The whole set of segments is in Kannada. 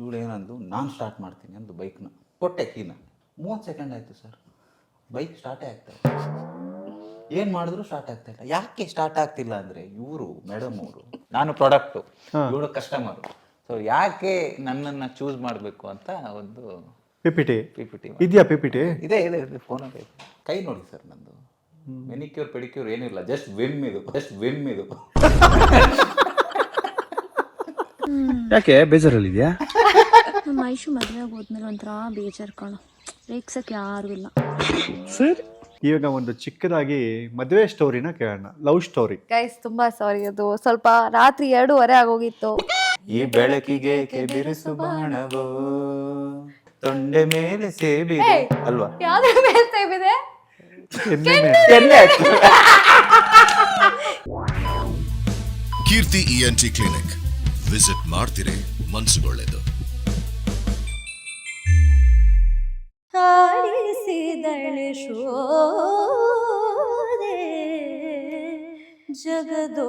ಇವಳು ಏನಂದು ನಾನು ಸ್ಟಾರ್ಟ್ ಮಾಡ್ತೀನಿ ಅಂದು ಬೈಕ್ನ ಕೊಟ್ಟೆ ಕೀನ 30 ಸೆಕೆಂಡ್ ಆಯಿತು ಸರ್, ಬೈಕ್ ಸ್ಟಾರ್ಟೇ ಆಗ್ತಾಯಿಲ್ಲ. ಏನು ಮಾಡಿದ್ರು ಸ್ಟಾರ್ಟ್ ಆಗ್ತಾಯಿಲ್ಲ. ಯಾಕೆ ಸ್ಟಾರ್ಟ್ ಆಗ್ತಿಲ್ಲ ಅಂದರೆ ಇವರು ಮೇಡಮ್ ಅವರು, ನಾನು ಪ್ರಾಡಕ್ಟು, ಇವಳು ಕಸ್ಟಮರು. ಸೊ ಯಾಕೆ ನನ್ನನ್ನು ಚೂಸ್ ಮಾಡಬೇಕು ಅಂತ ಒಂದು PPT PPT ಇದೆಯಾ? PPT ಇದೆ ಇದೆ ಇದೆ, ಫೋನಲ್ಲಿ ಕೈ ನೋಡಿ ಸರ್ ನಂದು. ಮೆನಿಕ್ಯೂರ್ ಪೆಡಿಕ್ಯೂರ್ ಏನಿಲ್ಲ, ಜಸ್ಟ್ ವಿಮ್ ಇದು. ಯಾಕೆ ಬೇಜಾರಲ್ಲಿದ್ಯಾ? ನಮ್ಮ ಐಶು ಮದುವೆಗೆ ಹೋದ್ಮೇಲೆ ಒಂಥರ ಬೇಜಾರು ಕಾಣು, ರೇಗ್ಸಕ್ಕೆ ಯಾರು ಇಲ್ಲ. ಸರಿ, ಈಗ ಒಂದು ಚಿಕ್ಕದಾಗಿ ಮದುವೆ ಸ್ಟೋರಿನ ಕೇಳೋಣ, ಲವ್ ಸ್ಟೋರಿ. ಗೈಸ್ ತುಂಬಾ ಸಾರಿ, ಅದು ಸ್ವಲ್ಪ ರಾತ್ರಿ 2:30 ಆಗೋಗಿತ್ತು. ಈ ಬೆಳಕಿಗೆ ಬಿರುಸು ಬಾಣವೋ ತೊಂಡೆ ಮೇಲೆ ಸೇಬಿದೆ ಅಲ್ವಾ? ಯಾವ್ದ್ರ ಮೇಲೆ ಸೇಬಿದೆ? ಕೀರ್ತಿ ENT ಕ್ಲಿನಿಕ್ ವಿಸಿಟ್ ಮಾಡ್ತಿರೇ ಮನಸ್ಸುಗೊಳ್ಳೆದು. ಹಾಡಿಸಿದಳೆ ಶೋದೆ ಜಗದೋಧಾರನ.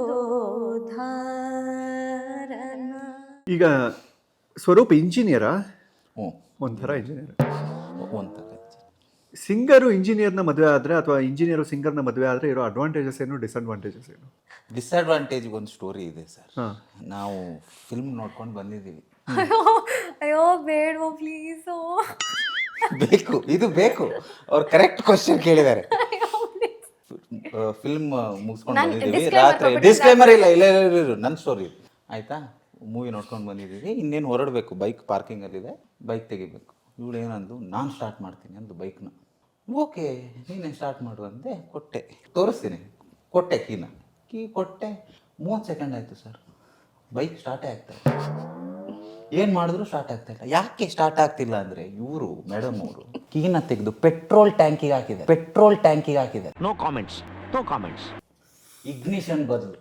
ಈಗ ಸ್ವರೂಪ್ ಇಂಜಿನಿಯರಾ? ಹ್ಞೂ, ಒಂಥರ ಇಂಜಿನಿಯರ್. ಒಂಥರ ಸಿಂಗರು ಇಂಜಿನಿಯರ್ನ ಮದುವೆ ಆದರೆ ಅಥವಾ ಇಂಜಿನಿಯರು ಸಿಂಗರ್ನ ಮದುವೆ ಆದರೆ ಇರೋ ಅಡ್ವಾಂಟೇಜಸ್ ಏನು, ಡಿಸ್ಅಡ್ವಾಂಟೇಜಸ್ ಏನು? ಡಿಸ್ಅಡ್ವಾಂಟೇಜ್ ಒಂದು ಸ್ಟೋರಿ ಇದೆ ಸರ್. ಹಾಂ, ನಾವು ಫಿಲ್ಮ್ ನೋಡ್ಕೊಂಡು ಬಂದಿದ್ದೀವಿ. ಅಯ್ಯೋ ಬೇಡವೋ ಪ್ಲೀಸು. ಇದು ಬೇಕು. ಅವ್ರು ಕರೆಕ್ಟ್ ಕ್ವಶನ್ ಕೇಳಿದ್ದಾರೆ. ಫಿಲ್ಮ್ ಮುಗಿಸ್ಕೊಂಡು ಬಂದಿದ್ದೀವಿ ರಾತ್ರಿ. ಡಿಸ್ಕ್ಲೇಮರ್ ಇಲ್ಲ, ನನ್ನ ಸ್ಟೋರಿ ಆಯ್ತಾ. ಮೂವಿ ನೋಡ್ಕೊಂಡು ಬಂದಿದ್ದೀವಿ, ಇನ್ನೇನು ಹೊರಡಬೇಕು, ಬೈಕ್ ಪಾರ್ಕಿಂಗಲ್ಲಿದೆ, ಬೈಕ್ ತೆಗಿಬೇಕು. ಇವಳು ಏನಂದು ನಾನು ಸ್ಟಾರ್ಟ್ ಮಾಡ್ತೀನಿ ಅಂದು ಬೈಕ್ನ. ಓಕೆ ನೀನೇ ಸ್ಟಾರ್ಟ್ ಮಾಡು ಅಂದೆ, ಕೊಟ್ಟೆ, ತೋರಿಸ್ತೀನಿ, ಕೊಟ್ಟೆ ಕೀ ಕೊಟ್ಟೆ. 30 ಸೆಕೆಂಡ್ ಆಯಿತು ಸರ್, ಬೈಕ್ ಸ್ಟಾರ್ಟೇ ಆಗ್ತಾಯಿಲ್ಲ. ಏನು ಮಾಡಿದ್ರು ಸ್ಟಾರ್ಟ್ ಆಗ್ತಾಯಿಲ್ಲ. ಯಾಕೆ ಸ್ಟಾರ್ಟ್ ಆಗ್ತಿಲ್ಲ ಅಂದರೆ ಇವರು ಮೇಡಮ್ ಅವರು ಕೀನ ತೆಗೆದು ಪೆಟ್ರೋಲ್ ಟ್ಯಾಂಕಿಗೆ ಹಾಕಿದೆ. No comments. ಇಗ್ನಿಷನ್ ಬದಲು.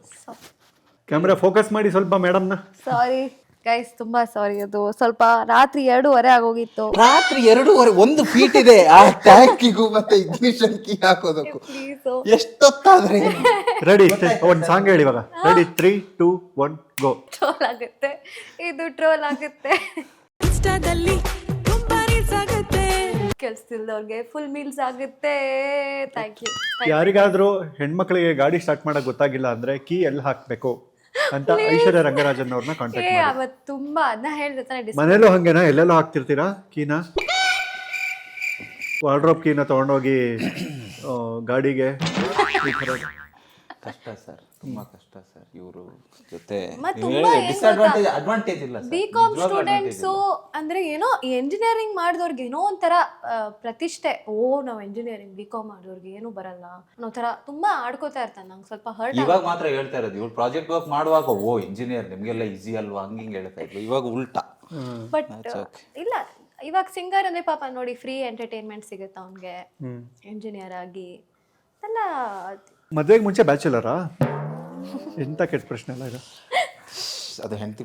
ಕ್ಯಾಮ್ರಾ ಫೋಕಸ್ ಮಾಡಿ ಸ್ವಲ್ಪ ಮೇಡಮ್ನ. ಸಾರಿ ಗೈಸ್ ತುಂಬಾ ಸಾರಿ, ಅದು ಸ್ವಲ್ಪ ರಾತ್ರಿ 2:30 ಆಗೋಗಿತ್ತು. ರಾತ್ರಿ 2:30, 1 ಫೀಟ್ ಇದೆ ಆ ಟ್ಯಾಂಕಿಗೂ ಮತ್ತೆ ಇಗ್ನಿಷನ್ ಕೀ ಹಾಕೋದಕ್ಕೂ. ಪ್ಲೀಸು ಎಷ್ಟೊತ್ತಾದ್ರೆ ರೆಡಿ, ಒಂದು ಸಾಂಗ್ ಹೇಳಿ ಇವಾಗ. ರೆಡಿ, 3, 2, 1 ಗೋ. ಟ್ರೋಲ್ ಆಗುತ್ತೆ, ಇದು ಟ್ರೋಲ್ ಆಗುತ್ತೆ. ಇನ್ಸ್ಟಾದಲ್ಲಿ ತುಂಬಾ ರೀಲ್ಸ್ ಆಗುತ್ತೆ, ಕೆಲ್ಸದಿಲ್ದವ್ರಿಗೆ ಫುಲ್ ಮೀಲ್ಸ್ ಆಗುತ್ತೆ. Thank you. ಯಾರಿಗಾದ್ರೂ ಹೆಣ್ಮಕ್ಳಿಗೆ ಗಾಡಿ ಸ್ಟಾರ್ಟ್ ಮಾಡಕ್ ಗೊತ್ತಾಗಿಲ್ಲ ಅಂದ್ರೆ ಕೀ ಎಲ್ಲಿ ಹಾಕ್ಬೇಕು ಅಂತ ಐಶ್ವರ್ಯ ರಂಗರಾಜನ್ ಅವ್ರನ್ನ ಕಾಂಟ್ಯಾಕ್ಟ್ ಮಾಡಿ. ಅವತ್ತು ತುಂಬಾ ಅದನ್ನ ಹೇಳಿದೆ ತಾನೆ. ಮನೇಲೂ ಹಂಗೇನಾ? ಎಲ್ಲೆಲ್ಲೋ ಹಾಕ್ತಿರ್ತೀರಾ ಕೀನ? ವಾರ್ಡ್ರೋಬ್ ಕೀನ ತಗೊಂಡೋಗಿ ಗಾಡಿಗೆ ಈ ಥರ ಕಷ್ಟ ಸರ್, ತುಂಬಾ ಕಷ್ಟ ಸರ್. ಇವರು ಜೊತೆ ಮತ್ತೆ ತುಂಬಾ ಅಡ್ವಾಂಟೇಜ್ ಇಲ್ಲ ಸರ್. BCom ಸ್ಟೂಡೆಂಟ್ಸು ಅಂದ್ರೆ ಏನೋ ಎಂಜಿನಿಯರಿಂಗ್ ಮಾಡಿದವ್ರಿಗೆ ಏನೋ ಒಂಥರ ಪ್ರತಿಷ್ಠೆ. ನಾವು ಎಂಜಿನಿಯರಿಂಗ್ BCom ಮಾಡಿದವ್ರಿಗೆ ಏನೂ ಬರಲ್ಲ ಅನ್ನೋ ಥರ ತುಂಬಾ ಆಡ್ಕೋತಾ ಇರ್ತಾನೆ. ನಂಗೆ ಸ್ವಲ್ಪ ಹರ್ಟ್. ಇವಾಗ ಮಾತ್ರ ಹೇಳ್ತಾ ಇರೋದು, ಇವ್ರು ಪ್ರಾಜೆಕ್ಟ್ ವರ್ಕ್ ಮಾಡುವಾಗ ಇಂಜಿನಿಯರ್ ನಿಮ್ಗೆಲ್ಲ ಈಸಿ ಅಲ್ವಾ ಹಿಂಗೆ ಹೇಳ್ತಾ ಇದ್ರು. ಇವಾಗ ಉಲ್ಟಾ. ಬಟ್ ಇಲ್ಲ, ಇವಾಗ ಸಿಂಗರ್ ಅಂದ್ರೆ ಪಾಪ ನೋಡಿ ಫ್ರೀ ಎಂಟರ್ಟೈನ್ಮೆಂಟ್ ಸಿಗುತ್ತೆ ಅವನ್ಗೆ. ಎಂಜಿನಿಯರ್ ಆಗಿ ಎಲ್ಲ. ಮದ್ವೆಗೆ ಮುಂಚೆ ಬ್ಯಾಚುಲರಾ? ಎಂತ ಕೆಟ್ಟ ಪ್ರಶ್ನೆ ಅಲ್ಲ ಇದು. ಅದು ಹೆಂಡತಿ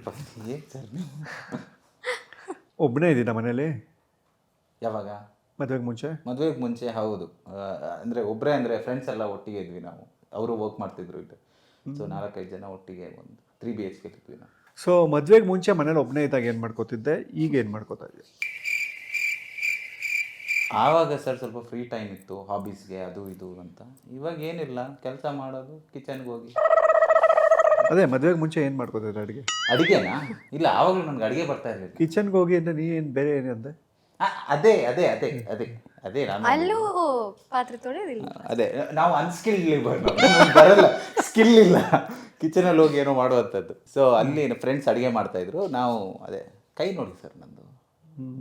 ಏನ್ ಸರ್ ನೀವು? ಒಬ್ಬನೇ ಇದ್ದೀನ ಮನೇಲಿ? ಯಾವಾಗ? ಮದ್ವೆಗೆ ಮುಂಚೆ ಹೌದು. ಅಂದ್ರೆ ಒಬ್ಬರೇ ಅಂದ್ರೆ ಫ್ರೆಂಡ್ಸ್ ಎಲ್ಲ ಒಟ್ಟಿಗೆ ಇದ್ವಿ ನಾವು. ಅವರು ವರ್ಕ್ ಮಾಡ್ತಿದ್ರು ಇಲ್ಲಿ. ಸೊ 4-5 ಜನ ಒಟ್ಟಿಗೆ ಒಂದು 3 BHK ಇದ್ವಿ ನಾವು. ಸೊ ಮದ್ವೆಗೆ ಮುಂಚೆ ಮನೇಲಿ ಒಬ್ಬನೇ ಇದ್ದಾಗ ಏನು ಮಾಡ್ಕೋತಿದ್ದೆ, ಈಗ ಏನು ಮಾಡ್ಕೋತಾ ಇದ್ದೆ? ಆವಾಗ ಸರ್ ಸ್ವಲ್ಪ ಫ್ರೀ ಟೈಮ್ ಇತ್ತು, ಹಾಬೀಸ್ಗೆ ಅದು ಇದು ಅಂತ. ಇವಾಗ ಏನಿಲ್ಲ, ಕೆಲಸ ಮಾಡೋದು, ಕಿಚನ್ಗೆ ಹೋಗಿ. ಅದೇ ಮದ್ವೆಗೆ ಮುಂಚೆ ಏನು ಮಾಡ್ಕೋತಿದ್ದೆ? ಅಡಿಗೆನಾ? ಇಲ್ಲ, ಆವಾಗಲೂ ನನ್ಗೆ ಅಡಿಗೆ ಬರ್ತಾ ಇರಲಿಲ್ಲ. ಕಿಚನ್ಗೆ ಹೋಗಿ ಅಂದ್ರೆ ನೀ ಏನು ಬೇರೆ ಏನು ಅಂದೆ? ಅದೇ ನಾನು ಅಲ್ಲೂ ಪಾತ್ರೆ ತೊಳೆಯೋದಿಲ್ಲ. ಅದೇ ನಾವು ಅನ್ಸ್ಕಿಲ್ ಬರಲ್ಲ, ಸ್ಕಿಲ್ ಇಲ್ಲ ಕಿಚನಲ್ಲಿ ಹೋಗಿ ಏನೋ ಮಾಡುವಂಥದ್ದು. ಸೊ ಅಲ್ಲಿ ಫ್ರೆಂಡ್ಸ್ ಅಡುಗೆ ಮಾಡ್ತಾ ಇದ್ರು, ನಾವು ಅದೇ ಕೈ ನೋಡಿ ಸರ್ ನಂದು.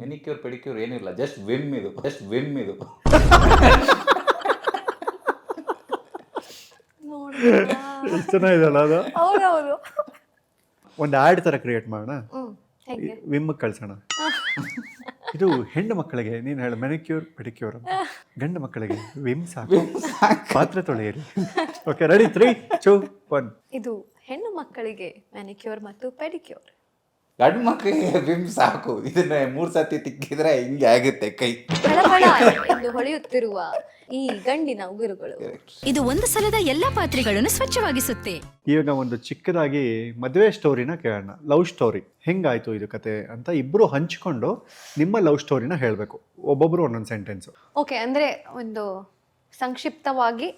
ಮೆನಿಕ್ಯೂರ್ ಪೆಡಿಕ್ಯೂರ್ ಏನಿಲ್ಲ, ಜಸ್ಟ್ ವಿಮ್ ಇದು. ಎಷ್ಟು ಚೆನ್ನಾಗಿದೆಯಲ್ಲ ಅದು. ಹೌದೌದು. ಒಂದು ಆ್ಯಡ್ ಥರ ಕ್ರಿಯೇಟ್ ಮಾಡೋಣ, ವಿಮ್ ಕಳ್ಸೋಣ. ಇದು ಹೆಣ್ಣು ಮಕ್ಕಳಿಗೆ ನೀನು ಹೇಳ ಮೆನಿಕ್ಯೂರ್ ಪೆಡಿಕ್ಯೂರ್ ಅಂತ, ಗಂಡು ಮಕ್ಕಳಿಗೆ ವಿಮ್ ಸಾಕು, ಪಾತ್ರೆ ತೊಳೆಯಿರಿ. Okay, ready, 3, 2, 1. ಇದು ಹೆಣ್ಣು ಮಕ್ಕಳಿಗೆ ಮ್ಯಾನಿಕ್ಯೂರ್ ಮತ್ತು ಪೆಡಿಕ್ಯೂರ್. ಗಂಡು ಮಕ್ಕಳಿಗೆ ವಿಮ್ ಸಾಕು. ಇದನ್ನ 3 ಸತಿ ತಿಕ್ಕಿದ್ರೆ ಹಿಂಗೆ ಆಗುತ್ತೆ ಕೈ. ಫಳಫಳ ಎಂದು ಹೊಳೆಯುತ್ತಿರುವ ಈ ಗಂಡಿನ ಉಗುರುಗಳು. ಇದು ಒಂದು ಸಲದ ಎಲ್ಲಾ ಪಾತ್ರೆಗಳನ್ನು ಸ್ವಚ್ಛವಾಗಿಸುತ್ತೆ. ಇವಾಗ ಒಂದು ಚಿಕ್ಕದಾಗಿ ಮದುವೆ ಸ್ಟೋರಿನ ಕೇಳೋಣ. ಲವ್ ಸ್ಟೋರಿ ಹೆಂಗಾಯ್ತು ಇದು ಕತೆ ಅಂತ ಇಬ್ರು ಹಂಚ್ಕೊಂಡು ನಿಮ್ಮ ಲವ್ ಸ್ಟೋರಿನ ಹೇಳಬೇಕು, ಒಬ್ಬೊಬ್ರು ಒಂದೊಂದು ಸೆಂಟೆನ್ಸು. ಓಕೆ, ಅಂದ್ರೆ ಒಂದು ಸಂಕ್ಷಿಪ್ತವಾಗಿ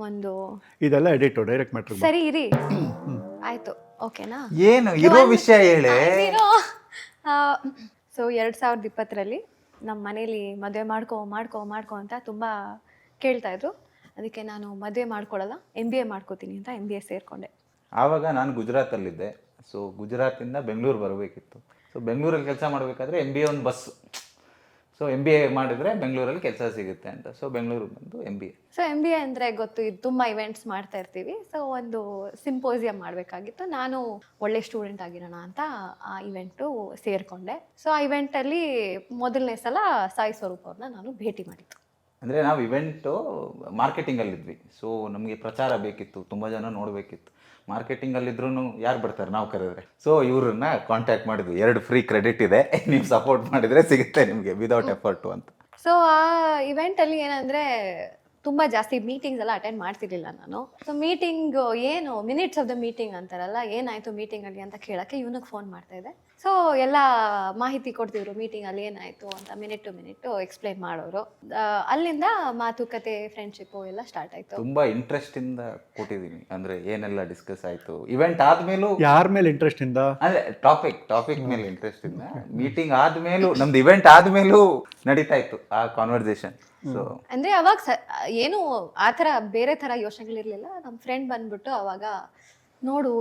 ಒಂದು ಇದೆಲ್ಲ ಎಡಿಟ್ ಡೈರೆಕ್ಟ್ ಮ್ಯಾಟ್ರ್. ಸರಿ ಇರಿ, ಆಯ್ತು, ಓಕೆನಾ? ಏನು ಇರೋ ವಿಷಯ ಹೇಳಿ. ಸೊ 2020ರಲ್ಲಿ ನಮ್ಮ ಮನೇಲಿ ಮದುವೆ ಮಾಡ್ಕೊ ಅಂತ ತುಂಬ ಕೇಳ್ತಾ ಇದ್ರು. ಅದಕ್ಕೆ ನಾನು ಮದುವೆ ಮಾಡ್ಕೊಳ್ಳಲ್ಲ, MBA ಮಾಡ್ಕೋತೀನಿ ಅಂತ MBA ಸೇರಿಕೊಂಡೆ. ಆವಾಗ ನಾನು ಗುಜರಾತಲ್ಲಿದ್ದೆ. ಸೊ ಗುಜರಾತಿಂದ ಬೆಂಗಳೂರು ಬರಬೇಕಿತ್ತು. ಸೊ ಬೆಂಗಳೂರಲ್ಲಿ ಕೆಲಸ ಮಾಡಬೇಕಾದ್ರೆ MBA ಒಂದು ಬಸ್. ಸೊ MBA ಮಾಡಿದರೆ ಬೆಂಗಳೂರಲ್ಲಿ ಕೆಲಸ ಸಿಗುತ್ತೆ ಅಂತ. ಸೊ ಬೆಂಗಳೂರಿಗೆ ಬಂದು MBA. ಸೊ MBA ಅಂದರೆ ಗೊತ್ತು, ಇದು ತುಂಬ ಇವೆಂಟ್ಸ್ ಮಾಡ್ತಾ ಇರ್ತೀವಿ. ಸೊ ಒಂದು ಸಿಂಪೋಸಿಯಂ ಮಾಡಬೇಕಾಗಿತ್ತು. ನಾನು ಒಳ್ಳೆ ಸ್ಟೂಡೆಂಟ್ ಆಗಿರೋಣ ಅಂತ ಆ ಇವೆಂಟು ಸೇರಿಕೊಂಡೆ. ಸೊ ಆ ಇವೆಂಟಲ್ಲಿ ಮೊದಲನೇ ಸಲ ಸಾಯಿ ಸ್ವರೂಪ್ ಅವ್ರನ್ನ ನಾನು ಭೇಟಿ ಮಾಡಿದ್ದು. ಅಂದರೆ ನಾವು ಇವೆಂಟು ಮಾರ್ಕೆಟಿಂಗಲ್ಲಿದ್ವಿ. ಸೊ ನಮಗೆ ಪ್ರಚಾರ ಬೇಕಿತ್ತು, ತುಂಬ ಜನ ನೋಡಬೇಕಿತ್ತು. ಮಾರ್ಕೆಟಿಂಗಲ್ಲಿದ್ರೂ ಯಾರು ಬರ್ತಾರೆ ನಾವು ಕರೆದ್ರೆ. ಸೊ ಇವ್ರನ್ನ ಕಾಂಟ್ಯಾಕ್ಟ್ ಮಾಡಿದ್ವಿ. 2 ಫ್ರೀ ಕ್ರೆಡಿಟ್ ಇದೆ, ನೀವು ಸಪೋರ್ಟ್ ಮಾಡಿದರೆ ಸಿಗುತ್ತೆ ನಿಮಗೆ ವಿದೌಟ್ ಎಫರ್ಟು ಅಂತ. ಸೊ ಆ ಇವೆಂಟಲ್ಲಿ ಏನಂದರೆ ತುಂಬ ಜಾಸ್ತಿ ಮೀಟಿಂಗ್ಸ್ ಎಲ್ಲ ಅಟೆಂಡ್ ಮಾಡ್ತಿರ್ಲಿಲ್ಲ ನಾನು. ಸೊ ಮೀಟಿಂಗ್ ಏನು ಮಿನಿಟ್ಸ್ ಆಫ್ ದ ಮೀಟಿಂಗ್ ಅಂತಾರಲ್ಲ, ಏನಾಯಿತು ಮೀಟಿಂಗಲ್ಲಿ ಅಂತ ಕೇಳೋಕ್ಕೆ ಇವನಿಗೆ ಫೋನ್ ಮಾಡ್ತಾಯಿದ್ದೆ. ಸೊ ಎಲ್ಲ ಮಾಹಿತಿ ಕೊಡ್ತಿದ್ರು ಮೀಟಿಂಗಲ್ಲಿ ಏನಾಯಿತು ಅಂತ, ಮಿನಿಟ್ ಟು ಮಿನಿಟ್ ಎಕ್ಸ್ಪ್ಲೈನ್ ಮಾಡೋರು. ಅಲ್ಲಿಂದ ಮಾತುಕತೆ, ಫ್ರೆಂಡ್ಶಿಪ್ಪು ಎಲ್ಲ ಸ್ಟಾರ್ಟ್ ಆಯಿತು. ತುಂಬ ಇಂಟ್ರೆಸ್ಟಿಂದ ಕೊಟ್ಟಿದ್ದೀನಿ. ಅಂದರೆ ಏನೆಲ್ಲ ಡಿಸ್ಕಸ್ ಆಯಿತು ಇವೆಂಟ್ ಆದಮೇಲೂ. ಯಾರ ಮೇಲೆ ಇಂಟ್ರೆಸ್ಟ್ ಇಂದ ಅಂದರೆ ಟಾಪಿಕ್ ಮೇಲೆ ಇಂಟ್ರೆಸ್ಟ್ ಇಂದ. ಮೀಟಿಂಗ್ ಆದಮೇಲೂ, ನಮ್ದು ಇವೆಂಟ್ ಆದಮೇಲೂ ನಡೀತಾ ಇತ್ತು ಆ ಕಾನ್ವರ್ಸೇಷನ್. ಸೊ ಅಂದರೆ ಅವಾಗ ಏನು ಆ ಥರ ಬೇರೆ ಥರ ಯೋಚನೆಗಳಿರಲಿಲ್ಲ. ನಮ್ಮ ಫ್ರೆಂಡ್ ಬಂದ್ಬಿಟ್ಟು ಅವಾಗ, ನೋಡು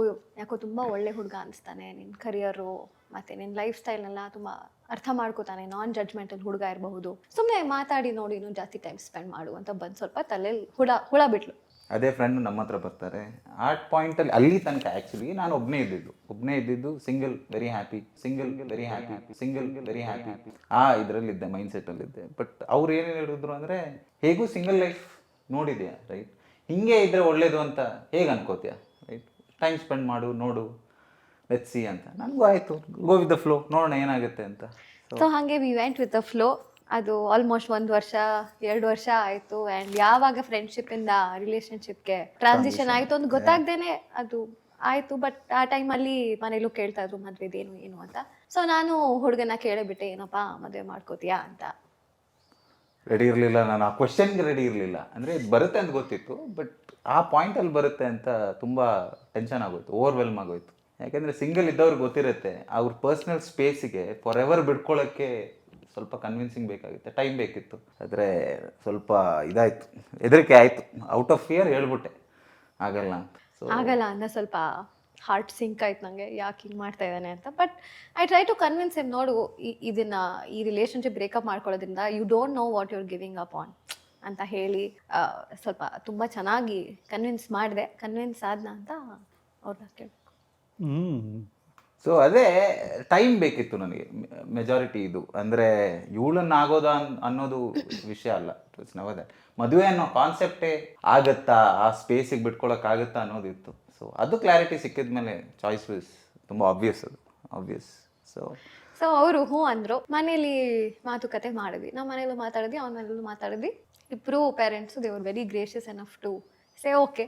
ಯಾಕೋ ತುಂಬ ಒಳ್ಳೆ ಹುಡುಗ ಅನಿಸ್ತಾನೆ, ನಿನ್ನ ಕರಿಯರು ಮತ್ತು ನಿನ್ನ ಲೈಫ್ ಸ್ಟೈಲ್ನೆಲ್ಲ ತುಂಬ ಅರ್ಥ ಮಾಡ್ಕೋತಾನೆ, ನಾನ್ ಜಡ್ಜ್ಮೆಂಟಲ್ ಹುಡುಗ ಇರಬಹುದು, ಸುಮ್ಮನೆ ಮಾತಾಡಿ ನೋಡಿ ಇನ್ನೂ ಜಾಸ್ತಿ ಟೈಮ್ ಸ್ಪೆಂಡ್ ಮಾಡು ಅಂತ ಬಂದು ಸ್ವಲ್ಪ ತಲೆಯಲ್ಲಿ ಹುಳ ಬಿಟ್ಲು. ಅದೇ ಫ್ರೆಂಡ್ ನಮ್ಮ ಹತ್ರ ಬರ್ತಾರೆ. ಆ ಪಾಯಿಂಟಲ್ಲಿ ಅಲ್ಲಿ ತನಕ ಆ್ಯಕ್ಚುಲಿ ನಾನು ಒಬ್ಬನೇ ಇದ್ದಿದ್ದು, ಸಿಂಗಲ್ ವೆರಿ ಹ್ಯಾಪಿ ಇದರಲ್ಲಿದ್ದೆ, ಮೈಂಡ್ಸೆಟ್ಟಲ್ಲಿದ್ದೆ. ಬಟ್ ಅವ್ರು ಏನೇನು ಹೇಳಿದ್ರು ಅಂದರೆ, ಹೇಗೂ ಸಿಂಗಲ್ ಲೈಫ್ ನೋಡಿದ್ಯಾ, ರೈಟ್? ಹಿಂಗೆ ಇದ್ದರೆ ಒಳ್ಳೇದು ಅಂತ ಹೇಗೆ ಅನ್ಕೋತೀಯ, ರೈಟ್? ಟೈಮ್ ಸ್ಪೆಂಡ್ ಮಾಡು, ನೋಡು, ಲೆಟ್ಸ್ ಸಿ ಅಂತ. ನನಗೂ ಆಯಿತು, ಗೋ ವಿತ್ ದ ಫ್ಲೋ, ನೋಡೋಣ ಏನಾಗುತ್ತೆ ಅಂತ. ಸೊ ಹಾಗೆ we went with the flow. ಅದು ಆಲ್ಮೋಸ್ಟ್ 1 ವರ್ಷ 2 ವರ್ಷ ಆಯಿತು. ಆ್ಯಂಡ್ ಯಾವಾಗ ಫ್ರೆಂಡ್ಶಿಪ್ಪಿಂದ ರಿಲೇಷನ್ಶಿಪ್ಗೆ ಟ್ರಾನ್ಸಿಷನ್ ಆಯಿತು ಅಂತ ಗೊತ್ತಾಗ್ದೇನೆ ಅದು ಆಯಿತು. ಬಟ್ ಆ ಟೈಮಲ್ಲಿ ಮನೇಲೂ ಕೇಳ್ತಾ ಇದ್ರು ಮದುವೆದೇನು ಏನು ಅಂತ. ಸೊ ನಾನು ಹುಡುಗನ ಕೇಳಿಬಿಟ್ಟೆ, ಏನಪ್ಪ ಮದುವೆ ಮಾಡ್ಕೋತೀಯಾ ಅಂತ. ರೆಡಿ ಇರಲಿಲ್ಲ ನಾನು, ಆ ಕ್ವೆಶ್ಚನ್ಗೆ ರೆಡಿ ಇರಲಿಲ್ಲ. ಅಂದರೆ ಇದು ಬರುತ್ತೆ ಅಂತ ಗೊತ್ತಿತ್ತು, ಬಟ್ ಆ ಪಾಯಿಂಟಲ್ಲಿ ಬರುತ್ತೆ ಅಂತ ತುಂಬ ಟೆನ್ಷನ್ ಆಗೋಯ್ತು, ಓವರ್ವೆಲ್ಮ್ ಆಗೋಯ್ತು. ಯಾಕೆಂದರೆ ಸಿಂಗಲ್ ಇದ್ದವ್ರಿಗೆ ಗೊತ್ತಿರುತ್ತೆ, ಅವ್ರ ಪರ್ಸ್ನಲ್ ಸ್ಪೇಸಿಗೆ ಫಾರ್ ಎವರ್ ಬಿಡ್ಕೊಳ್ಳೋಕ್ಕೆ ಸ್ವಲ್ಪ ಕನ್ವಿನ್ಸಿಂಗ್ ಬೇಕಾಗುತ್ತೆ, ಟೈಮ್ ಬೇಕಿತ್ತು. ಆದರೆ ಸ್ವಲ್ಪ ಇದಾಯಿತು, ಹೆದರಿಕೆ ಆಯಿತು. ಔಟ್ ಆಫ್ ಫಿಯರ್ ಹೇಳ್ಬಿಟ್ಟೆ ಆಗಲ್ಲ ಅಂತ. ಸೊ ಆಗಲ್ಲ ಅನ್ನೋ ಸ್ವಲ್ಪ ಹಾರ್ಟ್ ಸಿಂಕ್ ಆಯ್ತು ನನಗೆ, ಯಾಕೆ ಹಿಂಗೆ ಮಾಡ್ತಾ ಇದ್ದಾನೆ ಅಂತ. But I try to convince him, ನೋಡು ಈ ರಿಲೇಷನ್ಶಿಪ್ ಬ್ರೇಕಪ್ ಮಾಡ್ಕೊಳ್ಳೋದ್ರಿಂದ you don't know what you're giving up on ಅಂತ ಹೇಳಿ ಸ್ವಲ್ಪ ತುಂಬ ಚೆನ್ನಾಗಿ ಕನ್ವಿನ್ಸ್ ಆದ್ನ ಅಂತ ಅವ್ರನ್ನ ಕೇಳಿ. ಸೊ ಅದೇ ಟೈಮ್ ಬೇಕಿತ್ತು ನನಗೆ. ಮೆಜಾರಿಟಿ ಇದು ಅಂದರೆ ಇವಳನ್ನು ಆಗೋದಾ ಅನ್ನೋದು ವಿಷಯ ಅಲ್ಲ. ನವದೆ ಮದುವೆ ಅನ್ನೋ ಕಾನ್ಸೆಪ್ಟೇ ಆಗುತ್ತಾ, ಆ ಸ್ಪೇಸಿಗೆ ಬಿಟ್ಕೊಳಕ್ಕಾಗುತ್ತಾ ಅನ್ನೋದಿತ್ತು. ಸೊ ಅದು ಕ್ಲಾರಿಟಿ ಸಿಕ್ಕಿದ ಮೇಲೆ ಚಾಯ್ಸ್ ವಾಸ್ ತುಂಬ ಆಬ್ವಿಯಸ್. ಸೊ ಅವರು ಹ್ಞೂ ಅಂದರು. ಮನೇಲಿ ಮಾತುಕತೆ ಮಾಡಿದ್ವಿ, ನಮ್ಮ ಮನೇಲೂ ಮಾತಾಡಿದ್ವಿ, ಅವನ ಮನೇಲೂ ಮಾತಾಡಿದ್ವಿ. ಇಬ್ಬರು parents they were very gracious enough to say okay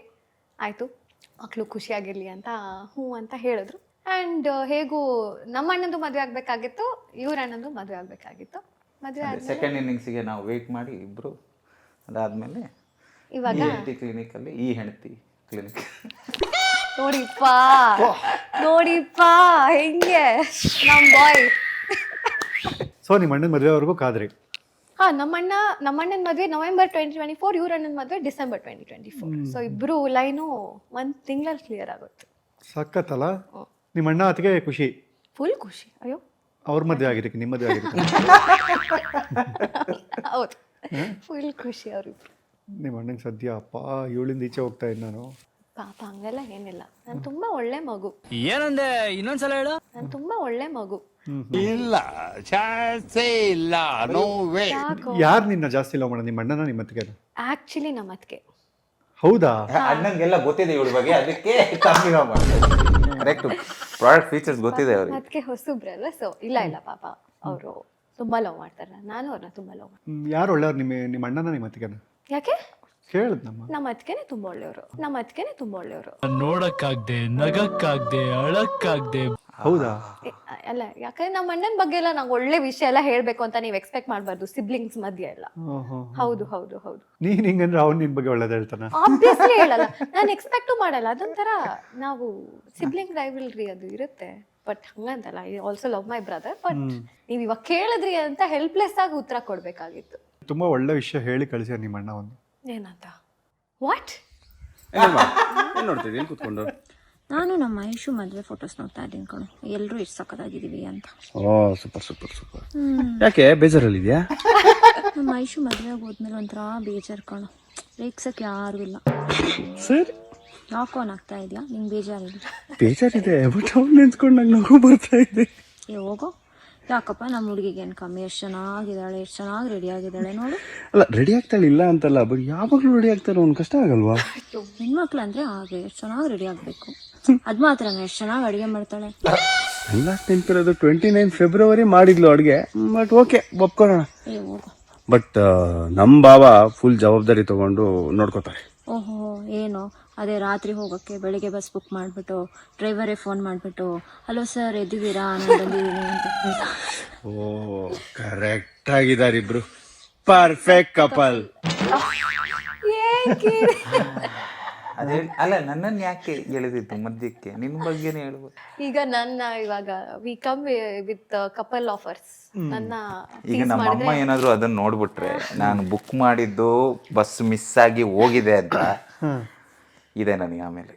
ಆಯಿತು, ಮಕ್ಕಳು ಖುಷಿಯಾಗಿರಲಿ ಅಂತ ಹ್ಞೂ ಅಂತ ಹೇಳಿದ್ರು. ಆ್ಯಂಡ್ ಹೇಗೂ ನಮ್ಮ ಅಣ್ಣಂದು ಮದುವೆ ಆಗಬೇಕಾಗಿತ್ತು, ಇವ್ರ ಅಣ್ಣಂದು ಮದುವೆ ಆಗಬೇಕಾಗಿತ್ತು. ಮದುವೆ ಸೆಕೆಂಡ್ ಇನ್ನಿಂಗ್ಸಿಗೆ ನಾವು ವೆಯ್ಟ್ ಮಾಡಿ ಇಬ್ಬರು. ಅದಾದಮೇಲೆ ಇವಾಗ ಹೆಂಡತಿ ಕ್ಲಿನಿಕಲ್ಲಿ ಈ ಹೆಂಡತಿ ಕ್ಲಿನಿಕ್. ನೋಡಿಪ್ಪ ಹೆಂಗೆ ನಮ್ಮ ಬಾಯ್. ಸೊ ನಿಮ್ಮ ಅಣ್ಣನ ಮದುವೆವರೆಗೂ ಕಾದ್ರಿ? ಹಾಂ, ನಮ್ಮಣ್ಣನ ಮದುವೆ November 2024, ಇವ್ರ ಅಣ್ಣನ ಮದುವೆ December 2024. ಸೊ ಇಬ್ಬರು ಲೈನು 1 ತಿಂಗಳಲ್ಲಿ ಕ್ಲಿಯರ್ ಆಗುತ್ತೆ. ಸಖತ್ತಲ್ಲ? ನಿಮ್ಮ ಅಣ್ಣ ಅದಕ್ಕೆ ಖುಷಿ? ಫುಲ್ ಖುಷಿ. ಅಯ್ಯೋ, ಅವ್ರ ಮದುವೆ ಆಗಿದ್ದಕ್ಕೆ ನಿಮ್ಮ ಮದುವೆ ಆಗಿದ್ದಕ್ಕೆ? ಹೌದು, ಫುಲ್ ಖುಷಿ ಅವರಿಬ್ರು. ನಿಮ್ಮ ಅಣ್ಣಂಗೆ ಸದ್ಯ ಅಪ್ಪ ಇವಳಿಂದ ಈಚೆ ಹೋಗ್ತಾ ಇದ್ದ ನಾನು. ಪಾಪ ಹಂಗೆಲ್ಲ ಏನಿಲ್ಲ, ನಾನು ತುಂಬಾ ಒಳ್ಳೆ ಮಗು. ಏನಂದೆ ಇನ್ನೊಂದ್ಸಲ ಹೇಳು. ನಾನು ತುಂಬಾ ಒಳ್ಳೆ ಮಗು. ಇಲ್ಲ ಚಾನ್ಸೇ ಇಲ್ಲ, ನೋ ವೇ. ಯಾರು ನಿನ್ನ ಜಾಸ್ತಿ ಲವ್ ಮಾಡೋದು, ನಿಮ್ಮ ಅಣ್ಣನ ನಿಮ್ಮ ಅತ್ತಿಗೆ? ಆಕ್ಚುಲಿ ನಮ್ಮ ಅತ್ತಿಗೆ. ಹೌದಾ? ಅಣ್ಣಂಗೆಲ್ಲ ಗೊತ್ತಿದೆ ಇವಳ ಬಗ್ಗೆ, ಅದಕ್ಕೆ ಕಮ್ಮಿ ಕರೆಕ್ಟ್. ಪ್ರಾಡಕ್ಟ್ ಫೀಚರ್ಸ್ ಗೊತ್ತಿದೆ ಅವ್ರಿಗೆ. ಅದಕ್ಕೆ ಹೊಸಬ್ರಲ್ಲ. ಸೊ ಇಲ್ಲ ಪಾಪ ಅವರು ತುಂಬಾ ಲವ್ ಮಾಡ್ತಾರೆ. ನಾನು ಅವ್ರನ್ನ ತುಂಬಾ ಲವ್ ಮಾಡ್ತೀನಿ. ಯಾರು ಒಳ್ಳೆಯವ್ರು, ನಿಮ್ಮ ಅಣ್ಣನ ನಿಮ್ಮ ಅತ್ತಿಗೆನ? ಯಾಕೆ? ಕೇಳಿದ್ನಮ್ಮ. ನಮ್ಮ ಅತ್ತಿಗೆನೆ ತುಂಬಾ ಒಳ್ಳೆಯವರು. ನೋಡಕ್ಕಾಗ್ದೆ, ನಗಕ್ಕಾಗ್ದೆ, ಅಳಕ್ಕಾಗ್ದೆ. ಹೌದಾ? ಅಲ್ಲ, ಯಾಕಂದ್ರೆ ನಮ್ಮ ಅಣ್ಣನ ಬಗ್ಗೆ ಎಲ್ಲ ನಂಗೆ ಒಳ್ಳೆ ವಿಷಯ ಎಲ್ಲ ಹೇಳ್ಬೇಕು ಅಂತ ನೀವು ಎಕ್ಸ್ಪೆಕ್ಟ್ ಮಾಡಬಾರ್ದು, ಸಿಬ್ಲಿಂಗ್ಸ್ ಮಧ್ಯೆ ಎಲ್ಲ. ಹೌದು. ನೀನ್ ಹಿಂಗಂದ್ರೆ ಅವ್ನು ನಿನ್ ಬಗ್ಗೆ ಒಳ್ಳೇದು ಹೇಳ್ತಾನ? ಆಬ್ವಿಯಸ್ಲಿ ಹೇಳಲ್ಲ, ನಾನು ಎಕ್ಸ್ಪೆಕ್ಟು ಮಾಡಲ್ಲ. ಅದೊಂಥರ ನಾವು ಸಿಬ್ಲಿಂಗ್ ರೈವಲ್ರಿ ಅದು ಇರುತ್ತೆ. ಬಟ್ ಹಂಗಂತಲ್ಲ, I also love my brother. But ನೀವು ಇವಾಗ ಕೇಳಿದ್ರಿ ಅಂತ ಹೆಲ್ಪ್ಲೆಸ್ ಆಗಿ ಉತ್ತರ ಕೊಡ್ಬೇಕಾಗಿತ್ತು. ತುಂಬಾ ಒಳ್ಳೆ ವಿಷಯ ಹೇಳಿ ಕಳಿಸ್ಯ ನಿಮ್ಮ ಅಣ್ಣ ಒಂದು. ಏನಂತ? ವಾಟ್? ಏನ್ ನೋಡ್ತಿದ್ದೀನಿ ಇಲ್ಲಿ ಕೂತ್ಕೊಂಡು? ನಾನು ನಮ್ಮ ಐಶು ಮದುವೆ ಫೋಟೋಸ್ ನೋಡ್ತಾ ಇದ್ದೀನಿ ಕಣು, ಎಲ್ಲರೂ ಎಷ್ಟು ಸಕ್ಕತ್ತಾಗಿದ್ದೀವಿ ಅಂತ. ಓ ಸೂಪರ್. ಯಾಕೆ ಬೇಜಾರಲ್ಲಿದ್ಯಾ? ನಮ್ಮ ಐಶು ಮದುವೆಗೆ ಹೋದ್ಮೇಲೆ ಒಂಥರ ಬೇಜಾರು ಕಣು, ರೇಗ್ಸಕ್ಕೆ ಯಾರು ಇಲ್ಲ. ಸರಿ, ಯಾಕೋ ಆಗ್ತಾ ಇದೆಯಾ? ನಿಂಗೆ ಬೇಜಾರಿದೆ, ಬಟ್ ಅವ್ನು ನೆನ್ಸ್ಕೊಂಡು ನಂಗೆ ನಗು ಬರ್ತಾ ಇದೆ. ಹೋಗೋ, ಯಾಕಪ್ಪ ನಮ್ಮ ಹುಡುಗಿಗೆ ಏನು ಕಮ್ಮಿ? ಎಷ್ಟು ಚೆನ್ನಾಗಿದ್ದಾಳೆ, ಎಷ್ಟು ಚೆನ್ನಾಗಿ ರೆಡಿ ಆಗಿದ್ದಾಳೆ ನೋಡು. ಅಲ್ಲ, ರೆಡಿ ಆಗ್ತಾಳೆ ಇಲ್ಲ ಅಂತಲ್ಲ, ಬಟ್ ಯಾವಾಗಲೂ ರೆಡಿ ಆಗ್ತಾಳೆ, ಅವ್ನು ಕಷ್ಟ ಆಗಲ್ವಾ? ಹೆಣ್ಮಕ್ಳು ಅಂದ್ರೆ ಹಾಗೆ ಎಷ್ಟು ಚೆನ್ನಾಗಿ ರೆಡಿ ಆಗಬೇಕು. ಅದು ಮಾತ್ರ ಎಷ್ಟು ಚೆನ್ನಾಗಿ ಅಡುಗೆ ಮಾಡ್ತಾಳೆ. ಎಲ್ಲ ನೆನಪಿರೋದು 29 ಫೆಬ್ರವರಿ ಮಾಡಿದ್ಲು ಅಡುಗೆ, ಬಟ್ ಓಕೆ ಒಪ್ಕೊಳ್ಳೋಣ. ಹೋಗೋ. ಬಟ್ ನಮ್ಮ ಬಾವ ಫುಲ್ ಜವಾಬ್ದಾರಿ ತಗೊಂಡು ನೋಡ್ಕೋತಾರೆ. ಓಹೋ, ಏನು ಅದೇ ರಾತ್ರಿ ಹೋಗೋಕ್ಕೆ ಬೆಳಿಗ್ಗೆ ಬಸ್ ಬುಕ್ ಮಾಡಿಬಿಟ್ಟು ಡ್ರೈವರೇ ಫೋನ್ ಮಾಡಿಬಿಟ್ಟು ಹಲೋ ಸರ್ ಎದ್ದಿದ್ದೀರಾ, ನಾನು ಬಂದಿದ್ದೀನಿ ಅಂತ. ಓ ಕರೆಕ್ಟ್ ಆಗಿದ್ದಾರೆ ಇಬ್ರು, ಪರ್ಫೆಕ್ಟ್ ಕಪಲ್. ಅದೇ ಅಲ್ಲ, ನನ್ನನ್ನು ಯಾಕೆ ಎಳೆದಿತ್ತು ಮಧ್ಯಕ್ಕೆ? ನಿನ್ನ ಬಗ್ಗೆನೇ ಹೇಳ್ಬೋದು. ಈಗ ನನ್ನ ಇವಾಗ we come with couple offers. ನನ್ನ ಈಗ ನಮ್ಮ ಅಮ್ಮ ಏನಾದ್ರು ಅದನ್ನ ನೋಡ್ಬಿಟ್ರೆ, ನಾನು ಬುಕ್ ಮಾಡಿದ್ದು ಬಸ್ ಮಿಸ್ ಆಗಿ ಹೋಗಿದೆ ಅಂತ ಇದೆ ನನಗೆ ಆಮೇಲೆ.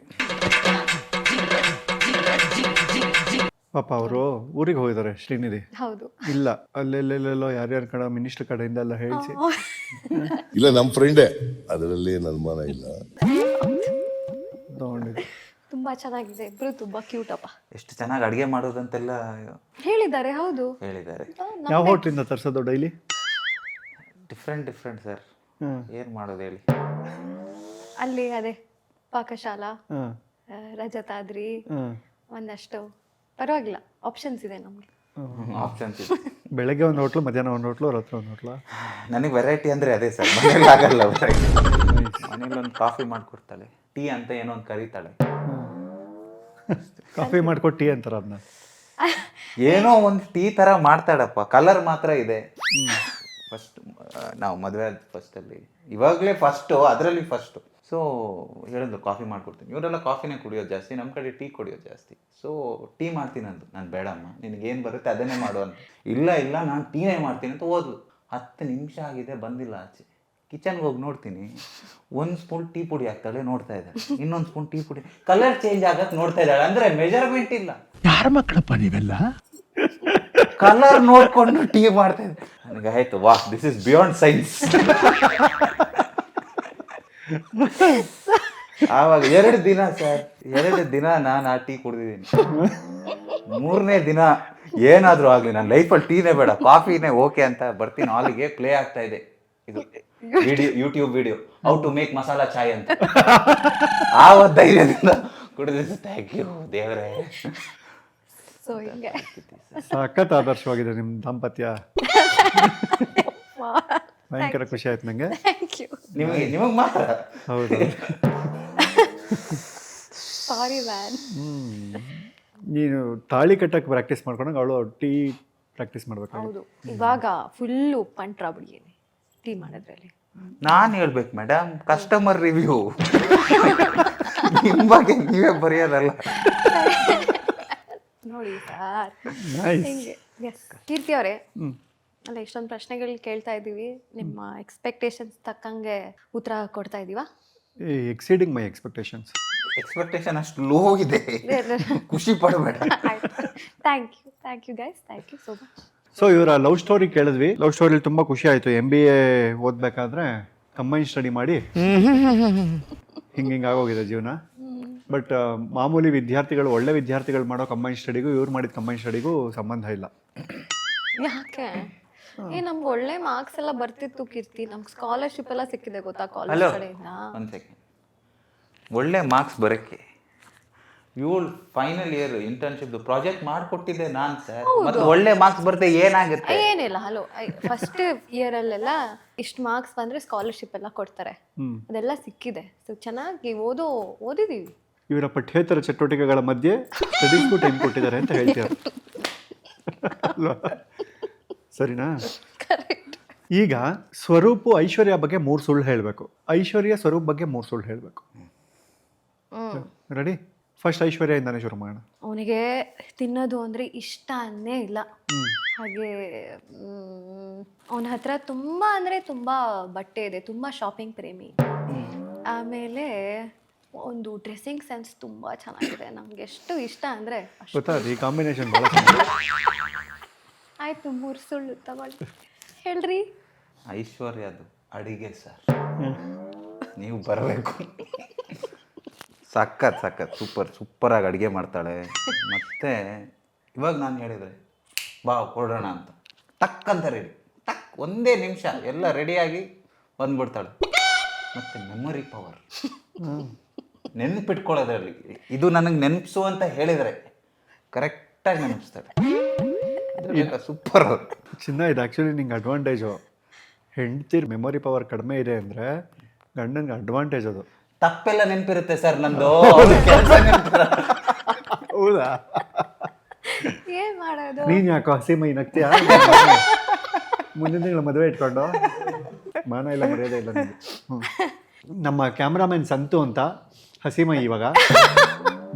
ಪಾಪ ಅವರು ಊರಿಗೆ ಹೋಗಿದ್ದಾರೆ ಶ್ರೀನಿಧಿ. ಹೌದು. ಇಲ್ಲ, ಅಲ್ಲೆಲ್ಲೆಲ್ಲೋ ಯಾರ್ಯಾರ ಕಡೆ ಮಿನಿಸ್ಟರ್ ಕಡೆಯಿಂದ ಎಲ್ಲ ಹೇಳಿಸಿ. ಇಲ್ಲ, ನಮ್ಮ ಫ್ರೆಂಡೇ, ಅದರಲ್ಲಿ ಏನು ಅನುಮಾನ ಇಲ್ಲ. ತಗೊಂಡಿದ್ದು ತುಂಬಾ ಚೆನ್ನಾಗಿದೆ, ಇಬ್ರು ತುಂಬಾ ಕ್ಯೂಟ್ ಅಪ್ಪ. ಎಷ್ಟು ಚೆನ್ನಾಗಿ ಅಡುಗೆ ಮಾಡೋದಂತೆಲ್ಲ ಹೇಳಿದ್ದಾರೆ. ಹೌದು, ಹೇಳಿದ್ದಾರೆ. ಯಾವ ಹೋಟ್ಲಿಂದ ತರ್ಸೋದು ಡೈಲಿ? Different sir. ಏನು ಮಾಡೋದು ಹೇಳಿ? ಅಲ್ಲಿ ಅದೇ ಪಾಕಶಾಲಾ, ರಜತಾದ್ರಿ, ಒಂದಷ್ಟು ಪರವಾಗಿಲ್ಲ ಆಪ್ಷನ್ಸ್ ಇದೆ ನಮ್ಗೆ. ಆಪ್ಷನ್ಸ್ ಇದೆ. ಬೆಳಗ್ಗೆ ಒಂದು ಹೋಟ್ಲು, ಮಧ್ಯಾಹ್ನ ಒಂದು ಹೋಟ್ಲು, ರಾತ್ರಿ ಒಂದು ಹೋಟ್ಲು. ನನಗೆ ವೆರೈಟಿ ಅಂದರೆ ಅದೇ ಸರ್. ಮನೇಲಿ ಆಗಲ್ಲ ವೆರೈಟಿ. ಮನೇಲಿ ಒಂದು ಕಾಫಿ ಮಾಡಿಕೊಡ್ತಾಳೆ, ಟೀ ಅಂತ ಏನೋ ಒಂದು ಕರೀತಾಳೆ. ಕಾಫಿ ಮಾಡ್ಕೊಟ್ಟು ಟೀ ಅಂತಾರ ಅದನ್ನ. ಏನೋ ಒಂದು ಟೀ ಥರ ಮಾಡ್ತಾಳಪ್ಪ, ಕಲರ್ ಮಾತ್ರ ಇದೆ. ಫಸ್ಟ್ ನಾವು ಮದುವೆ ಆದ ಫಸ್ಟಲ್ಲಿ, ಇವಾಗಲೇ ಫಸ್ಟು, ಅದರಲ್ಲಿ ಫಸ್ಟು. ಸೊ ಹೇಳಿದ್ರು ಕಾಫಿ ಮಾಡ್ಕೊಡ್ತೀನಿ. ಇವರೆಲ್ಲ ಕಾಫಿನೇ ಕುಡಿಯೋದು ಜಾಸ್ತಿ, ನಮ್ಮ ಕಡೆ ಟೀ ಕುಡಿಯೋದು ಜಾಸ್ತಿ. ಸೊ ಟೀ ಮಾಡ್ತೀನಿ ಅಂದು. ನಾನು ಬೇಡಮ್ಮ, ನಿನಗೇನು ಬರುತ್ತೆ ಅದನ್ನೇ ಮಾಡು ಅಂತ. ಇಲ್ಲ ನಾನು ಟೀನೇ ಮಾಡ್ತೀನಿ ಅಂತ ಹೋದ್ಲು. 10 ನಿಮಿಷ ಆಗಿದೆ, ಬಂದಿಲ್ಲ ಆಚೆ. ಕಿಚನ್ಗೆ ಹೋಗಿ ನೋಡ್ತೀನಿ, 1 ಸ್ಪೂನ್ ಟೀ ಪುಡಿ ಹಾಕ್ತಾಳೆ, ನೋಡ್ತಾ ಇದ್ದಾಳೆ. ಇನ್ನೊಂದು ಸ್ಪೂನ್ ಟೀ ಪುಡಿ, ಕಲರ್ ಚೇಂಜ್ ಆಗಕ್ಕೆ ನೋಡ್ತಾ ಇದ್ದಾಳೆ. ಅಂದರೆ ಮೆಜರ್ಮೆಂಟ್ ಇಲ್ಲ. ಯಾರ ಮಕ್ಕಳಪ್ಪ ನೀವೆಲ್ಲ? ಕಲರ್ ನೋಡ್ಕೊಂಡು ಟೀ ಮಾಡ್ತಾ ಇದ್ದೆ. ನನಗೆ ಆಯ್ತು, ವಾಹ್, ದಿಸ್ ಇಸ್ ಬಿಯಾಂಡ್ ಸೈನ್ಸ್. ಆವಾಗ 2 ದಿನ ಸರ್, 2 ದಿನ ನಾನು ಆ ಟೀ ಕುಡಿದಿದ್ದೀನಿ. 3ನೇ ದಿನ ಏನಾದರೂ ಆಗಲಿ, ನನ್ನ ಲೈಫಲ್ಲಿ ಟೀನೇ ಬೇಡ, ಕಾಫಿನೇ ಓಕೆ ಅಂತ ಬರ್ತೀನಿ. ಹಾಲಿಗೆ ಪ್ಲೇ ಆಗ್ತಾ ಇದೆ ಇದು video, YouTube video, how to make masala chai ಅಂತ. ಆವ ಧೈರ್ಯದಿಂದ ಕುಡಿದಿದ್ದು. ಥ್ಯಾಂಕ್ ಯು ದೇವರೇ. ಸೊ ಹಿಂಗೆ ಸಖತ್ ಆದರ್ಶವಾಗಿದೆ ನಿಮ್ಮ ದಾಂಪತ್ಯ. ಭಯಂಕರ ಖುಷಿ ಆಯ್ತು ನಂಗೆ. Thank you. ನಿಮಗೆ ಮಾತ್ರ. ಹೌದು. Sorry man. ನೀನು ತಾಳಿ ಕಟ್ಟಕ್ಕೆ ಪ್ರಾಕ್ಟೀಸ್ ಮಾಡ್ಕೊಂಡಾಗ ಅವಳು ಟೀ ಪ್ರಾಕ್ಟೀಸ್ ಮಾಡ್ಬೇಕು. ಹೌದು, ಇವಾಗ ಫುಲ್ಲು ಪಂಟ್ರ ಬಿಡಿಯೇನಿ ಟೀ ಮಾಡೋದ್ರಲ್ಲಿ. ನಾನು ಹೇಳ್ಬೇಕು ಮೇಡಮ್, ಕಸ್ಟಮರ್ ರಿವ್ಯೂ ನಿಮ್ಮ ಬಗ್ಗೆ ನೀವೇ ಬರೆಯೋದಲ್ಲ. ನೋಡಿ ಸರ್, ನೈಸ್. ಹಿಂಗೆ. ಎಸ್ ಕೀರ್ತಿ ಅವರೇ, ಅಲ್ಲ ಇಷ್ಟೊಂದು ಪ್ರಶ್ನೆಗಳು ಕೇಳ್ತಾ ಇದ್ದೀವಿ, ನಿಮ್ಮ ಎಕ್ಸ್ಪೆಕ್ಟೇಷನ್ಸ್ ತಕ್ಕಂಗೆ ಉತ್ತರ ಕೊಡ್ತಾ ಇದ್ದೀವಾ? Exceeding my expectations. ಎಕ್ಸ್ಪೆಕ್ಟೇಷನ್ ಅಷ್ಟು ಲೋ ಇದೆ, ಖುಷಿ ಪಡಬೇಡ. Thank you guys, thank you so much. So ಇವರ ಲವ್ ಸ್ಟೋರಿ ಕೇಳಿದ್ವಿ. ಲವ್ ಸ್ಟೋರಿಲಿ ತುಂಬ ಖುಷಿ ಆಯಿತು. MBA ಓದಬೇಕಾದ್ರೆ ಕಂಬೈನ್ ಸ್ಟಡಿ ಮಾಡಿ ಹಿಂಗೆ ಆಗೋಗಿದೆ ಜೀವನ. ಬಟ್ ಮಾಮೂಲಿ ವಿದ್ಯಾರ್ಥಿಗಳು, ಒಳ್ಳೆ ವಿದ್ಯಾರ್ಥಿಗಳು ಮಾಡೋ ಕಂಬೈನ್ ಸ್ಟಡಿಗೂ ಇವ್ರು ಮಾಡಿದ ಕಂಬೈನ್ ಸ್ಟಡಿಗೂ ಸಂಬಂಧ ಇಲ್ಲ. ಯಾಕೆ? ನಮ್ಗೆ ಒಳ್ಳೆ ಮಾರ್ಕ್ಸ್ ಎಲ್ಲ ಬರ್ತಿತ್ತು ಕೀರ್ತಿ, ನಮ್ಗೆ ಸ್ಕಾಲರ್ಶಿಪ್ ಎಲ್ಲ ಸಿಕ್ಕಿದೆ ಗೊತ್ತಾ ಕಾಲೇಜ್ ಹಲೋ, ಕಡೆಯಿಂದ. ಒಂದು ಸೆಕೆಂಡ್. ಒಳ್ಳೆ ಮಾರ್ಕ್ಸ್ ಬರೋಕ್ಕೆ ಇವಳು ಫೈನಲ್ ಇಯರ್ ಇಂಟರ್ನ್ಶಿಪ್ ಪ್ರಾಜೆಕ್ಟ್ ಮಾಡಿಕೊಟ್ಟಿದ್ದೆ ನಾನು ಸರ್. ಮತ್ತೆ ಒಳ್ಳೆ ಮಾರ್ಕ್ಸ್ ಬರುತ್ತೆ ಏನಾಗುತ್ತೆ? ಏನಿಲ್ಲ, ಇಲ್ಲ. ಹಲೋ, ಫಸ್ಟ್ ಇಯರಲ್ಲೆಲ್ಲ ಇಷ್ಟು ಮಾರ್ಕ್ಸ್ ಬಂದರೆ ಸ್ಕಾಲರ್ಶಿಪ್ ಎಲ್ಲ ಕೊಡ್ತಾರೆ. ಅದೆಲ್ಲ ಸಿಕ್ಕಿದೆ. ಸೊ ಚೆನ್ನಾಗಿ ಓದಿದ್ದೀವಿ. ಇವರ ಪಠ್ಯೇತರ ಚಟುವಟಿಕೆಗಳ ಮಧ್ಯೆ ಸ್ಟಡೀಸ್ಗೂ ಟೈಮ್ ಕೊಟ್ಟಿದ್ದಾರೆ ಅಂತ ಹೇಳ್ತಾರೆ ಅಲ್ವಾ? ಸರಿನಾ? ಈಗ ಸ್ವರೂಪ್ ಐಶ್ವರ್ಯ ಬಗ್ಗೆ 3 ಸುಳ್ಳು ಹೇಳಬೇಕು. ಐಶ್ವರ್ಯ ಸ್ವರೂಪ್ ಬಗ್ಗೆ 3 ಸುಳ್ಳು ಹೇಳಬೇಕು. ರೆಡಿ? ಫಸ್ಟ್ ಐಶ್ವರ್ಯದಿಂದಾನೇ ಶುರು ಮಾಡೋಣ. ಅವನಿಗೆ ತಿನ್ನೋದು ಅಂದರೆ ಇಷ್ಟನೇ ಇಲ್ಲ. ಹಾಗೆ ಅವನ ಹತ್ರ ತುಂಬ ಅಂದರೆ ತುಂಬ ಬಟ್ಟೆ ಇದೆ, ತುಂಬ ಶಾಪಿಂಗ್ ಪ್ರೇಮಿ. ಆಮೇಲೆ ಒಂದು ಡ್ರೆಸ್ಸಿಂಗ್ ಸೆನ್ಸ್ ತುಂಬ ಚೆನ್ನಾಗಿದೆ. ನಮ್ಗೆ ಎಷ್ಟು ಇಷ್ಟ ಅಂದರೆ ಗೊತ್ತಾ, ಈ ಕಾಂಬಿನೇಷನ್ ಭಾಳ ಚೆನ್ನಾಗಿದೆ. ಆಯ್ತು, 3 ಸುಳ್ಳು ತಗೊಳ್ಳಿ. ಹೇಳ್ರಿ. ಐಶ್ವರ್ಯದು ಅಡಿಗೆ ಸರ್, ನೀವು ಬರಬೇಕು. ಸಖತ್ ಸೂಪರಾಗಿ ಅಡುಗೆ ಮಾಡ್ತಾಳೆ. ಮತ್ತು ಇವಾಗ ನಾನು ಹೇಳಿದರೆ ಬಾ ಹೊರಡೋಣ ಅಂತ ಟಕ್ ಅಂತ ರೆಡಿ, ಟಕ್ ಒಂದೇ ನಿಮಿಷ ಎಲ್ಲ ರೆಡಿಯಾಗಿ ಬಂದ್ಬಿಡ್ತಾಳೆ. ಮತ್ತು ಮೆಮೊರಿ ಪವರ್, ನೆನಪಿಟ್ಕೊಳ್ಳೋದ್ರಲ್ಲಿ ಇದು ನನಗೆ ನೆನಪಿಸು ಅಂತ ಹೇಳಿದರೆ ಕರೆಕ್ಟಾಗಿ ನೆನಪಿಸ್ತಾಳೆ. ಸೂಪರ್ ಚಿನ್ನ. ಇದು ಆ್ಯಕ್ಚುಲಿ ನಿಂಗೆ ಅಡ್ವಾಂಟೇಜು. ಹೆಂಡ್ತಿರ್ ಮೆಮೊರಿ ಪವರ್ ಕಡಿಮೆ ಇದೆ ಅಂದರೆ ಗಂಡನಿಗೆ ಅಡ್ವಾಂಟೇಜ್ ಅದು. ತಪ್ಪೆಲ್ಲ ನೆನಪಿರುತ್ತೆ ಸರ್ ನಂದು, ಕೆಲಸ ಹೌದಾ? ಏನ್ ಮಾಡೋದು? ನೀನು ಯಾಕೋ ಹಸಿ ಮೈ ನಗ್ತೀಯಾ? ಮುಂದಿನ ತಿಂಗಳು ಮದುವೆ ಇಟ್ಕೊಂಡು ಮಾನ ಇಲ್ಲ ಮರ್ಯಾದೆ ಇಲ್ಲ ನಿಮಗೆ. ನಮ್ಮ ಕ್ಯಾಮ್ರಾಮನ್ ಸಂತು ಅಂತ ಹಸಿಮೈ ಇವಾಗ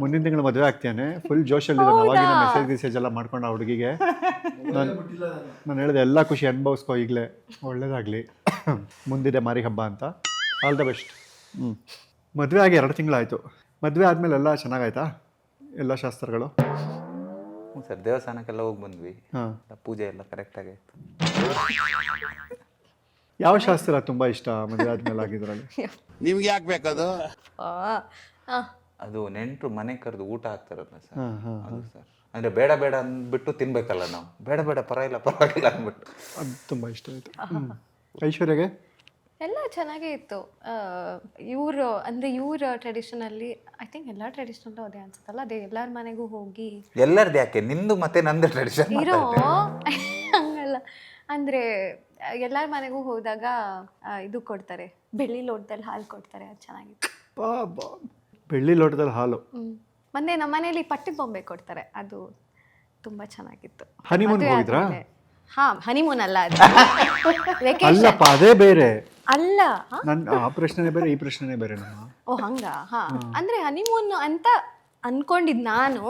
ಮುಂದಿನ ತಿಂಗಳು ಮದುವೆ ಆಗ್ತಾನೆ. ಫುಲ್ ಜೋಶಲ್ಲಿದ್ದಾನೆ. ಅವಾಗಿನ ಮೆಸೇಜ್ ಎಲ್ಲ ಮಾಡ್ಕೊಂಡು ಆ ಹುಡುಗಿಗೆ ನಾನು ಹೇಳಿದೆ ಎಲ್ಲ ಖುಷಿ ಅನುಭವಿಸ್ಕೋ ಈಗಲೇ, ಒಳ್ಳೇದಾಗಲಿ. ಮುಂದಿದೆ ಮಾರಿ ಹಬ್ಬ ಅಂತ. All the best. ಮದುವೆ ಆಗಿ 2 ತಿಂಗಳಾಯಿತು. ಮದುವೆ ಆದಮೇಲೆ ಎಲ್ಲ ಚೆನ್ನಾಗಾಯ್ತಾ? ಎಲ್ಲ ಶಾಸ್ತ್ರಗಳು? ಸರ್ ದೇವಸ್ಥಾನಕ್ಕೆಲ್ಲ ಹೋಗಿ ಬಂದ್ವಿ. ಹಾಂ, ಪೂಜೆ ಎಲ್ಲ ಕರೆಕ್ಟಾಗಿ ಆಯಿತು. ಯಾವ ಶಾಸ್ತ್ರ ತುಂಬ ಇಷ್ಟ ಮದುವೆ ಆದಮೇಲೆ ಆಗಿದ್ರಲ್ಲಿ? ನಿಮ್ಗೆ ಯಾಕೆ ಬೇಕದು? ಅದು ನೆಂಟರು ಮನೆ ಕರೆದು ಊಟ ಹಾಕ್ತಾರಲ್ಲ ಸರ್, ಅದು ಸರ್. ಅಂದರೆ ಬೇಡ ಅಂದ್ಬಿಟ್ಟು ತಿನ್ಬೇಕಲ್ಲ ನಾವು. ಬೇಡ ಪರವಾಗಿಲ್ಲ ಅಂದ್ಬಿಟ್ಟು ಅದು ತುಂಬ ಇಷ್ಟ ಆಯಿತು. ಐಶ್ವರ್ಯಗೆ? ಎಲ್ಲ ಚೆನ್ನಾಗೇ ಇತ್ತು. ಇವ್ರ ಟ್ರೆಡಿಷನಲ್ಲಿ ಐ ಥಿಂಕ್ ಎಲ್ಲ ಟ್ರೆಡಿಷನಲ್ಲೂ ಅದೇ ಅನ್ಸುತ್ತಲ್ಲ. ಅದೇ ಎಲ್ಲರ ಮನೆಗೂ ಹೋಗಿ ಎಲ್ಲರದ್ದು ಯಾಕೆ, ನಿಂದು ಮತ್ತೆ ನಂದು ಟ್ರೆಡಿಷನ್ ಇರೋ ಹಂಗಲ್ಲ. ಅಂದರೆ ಎಲ್ಲರ ಮನೆಗೂ ಹೋದಾಗ ಇದು ಕೊಡ್ತಾರೆ, ಬೆಳ್ಳಿ ಲೋಟದಲ್ಲಿ ಹಾಲು ಕೊಡ್ತಾರೆ. ಅದು ಚೆನ್ನಾಗಿತ್ತು. ಬೆಳ್ಳಿ ಲೋಟದಲ್ಲಿ ಹಾಲು. ಮೊನ್ನೆ ನಮ್ಮ ಮನೇಲಿ ಪಟ್ಟಿದ ಬೊಂಬೆ ಕೊಡ್ತಾರೆ, ಅದು ತುಂಬ ಚೆನ್ನಾಗಿತ್ತು. ಹನಿಮೂನ್ ಹೋಗಿದ್ರಾ? ಹಾ, ಹನಿಮೂನ್ ಅಲ್ಲ, ಅದು ಅಲ್ಲಪ್ಪ, ಅದೇ ಬೇರೆ ಅಲ್ಲ. ನನ್ನ ಆ ಪ್ರಶ್ನೆನೇ ಬೇರೆ, ಈ ಪ್ರಶ್ನೆನೇ ಬೇರೆ. ಓ ಹಂಗ? ಹಾ, ಅಂದ್ರೆ ಹನಿಮೂನ್ ಅಂತ ಅನ್ಕೊಂಡಿದ್ ನಾನು.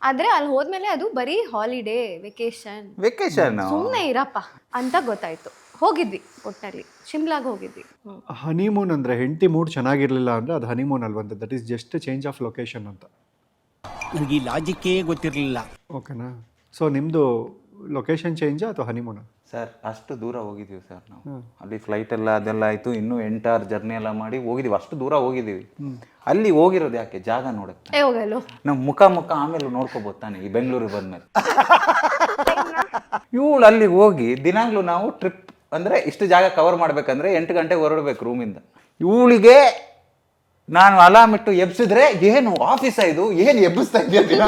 ಆದ್ರೆ ಅಲ್ಲಿ ಹೋದ್ಮೇಲೆ ಅದು ಬರೀ ಹಾಲಿಡೇ, ವೆಕೇಶನ್ ಸುಮ್ಮನೆ ಇರಪ್ಪ ಅಂತ ಗೊತ್ತಾಯ್ತು. ಹೋಗಿದ್ವಿ, ಒಟ್ಟಲ್ಲಿ ಶಿಮ್ಲಾಗ್ ಹೋಗಿದ್ವಿ. ಹನಿಮೂನ್ ಅಂದ್ರೆ ಹೆಂಡತಿ ಮೂಡ್ ಚೆನ್ನಾಗಿರ್ಲಿಲ್ಲ ಅಂದ್ರೆ ಅದು ಹನಿಮೂನ್ ಅಲ್ವಂತ. That is just change of location ಅಂತ. ನನಗೆ ಈ ಲಾಜಿಕ್ಕೇ ಗೊತ್ತಿರಲಿಲ್ಲ. ಓಕೆನಾ? ಸೊ ನಿಮ್ಮದು ಲೊಕೇಶನ್ ಚೇಂಜಾ ಅಥವಾ ಹನಿಮೂನ? ಸರ್ ಅಷ್ಟು ದೂರ ಹೋಗಿದ್ದೀವಿ ಸರ್ ನಾವು. ಅಲ್ಲಿ ಫ್ಲೈಟ್ ಎಲ್ಲ ಅದೆಲ್ಲ ಆಯಿತು, ಇನ್ನೂ 8 hour ಜರ್ನಿ ಎಲ್ಲ ಮಾಡಿ ಹೋಗಿದ್ದೀವಿ. ಅಷ್ಟು ದೂರ ಹೋಗಿದ್ದೀವಿ. ಅಲ್ಲಿ ಹೋಗಿರೋದು ಯಾಕೆ? ಜಾಗ ನೋಡಕ್ಕೆ. ಹೋಗಲು ನಾವು ಮುಖ ಆಮೇಲೆ ನೋಡ್ಕೋಬೋದು ತಾನೆ ಈ ಬೆಂಗಳೂರಿಗೆ ಬಂದ್ಮೇಲೆ. ಇವಳು ಅಲ್ಲಿ ಹೋಗಿ ದಿನಾಗ್ಲೂ ನಾವು ಟ್ರಿಪ್ ಅಂದರೆ ಇಷ್ಟು ಜಾಗ ಕವರ್ ಮಾಡ್ಬೇಕಂದ್ರೆ 8 ಗಂಟೆಗೆ ಹೊರಡ್ಬೇಕು ರೂಮಿಂದ. ಇವಳಿಗೆ ನಾನು ಅಲಾರ್ಮ್ ಇಟ್ಟು ಎಬ್ಸಿದ್ರೆ ಏನು ಆಫೀಸ ಇದು, ಏನು ಎಬ್ಬಿಸ್ತಾ ಇದೆಯಾ ದಿನ,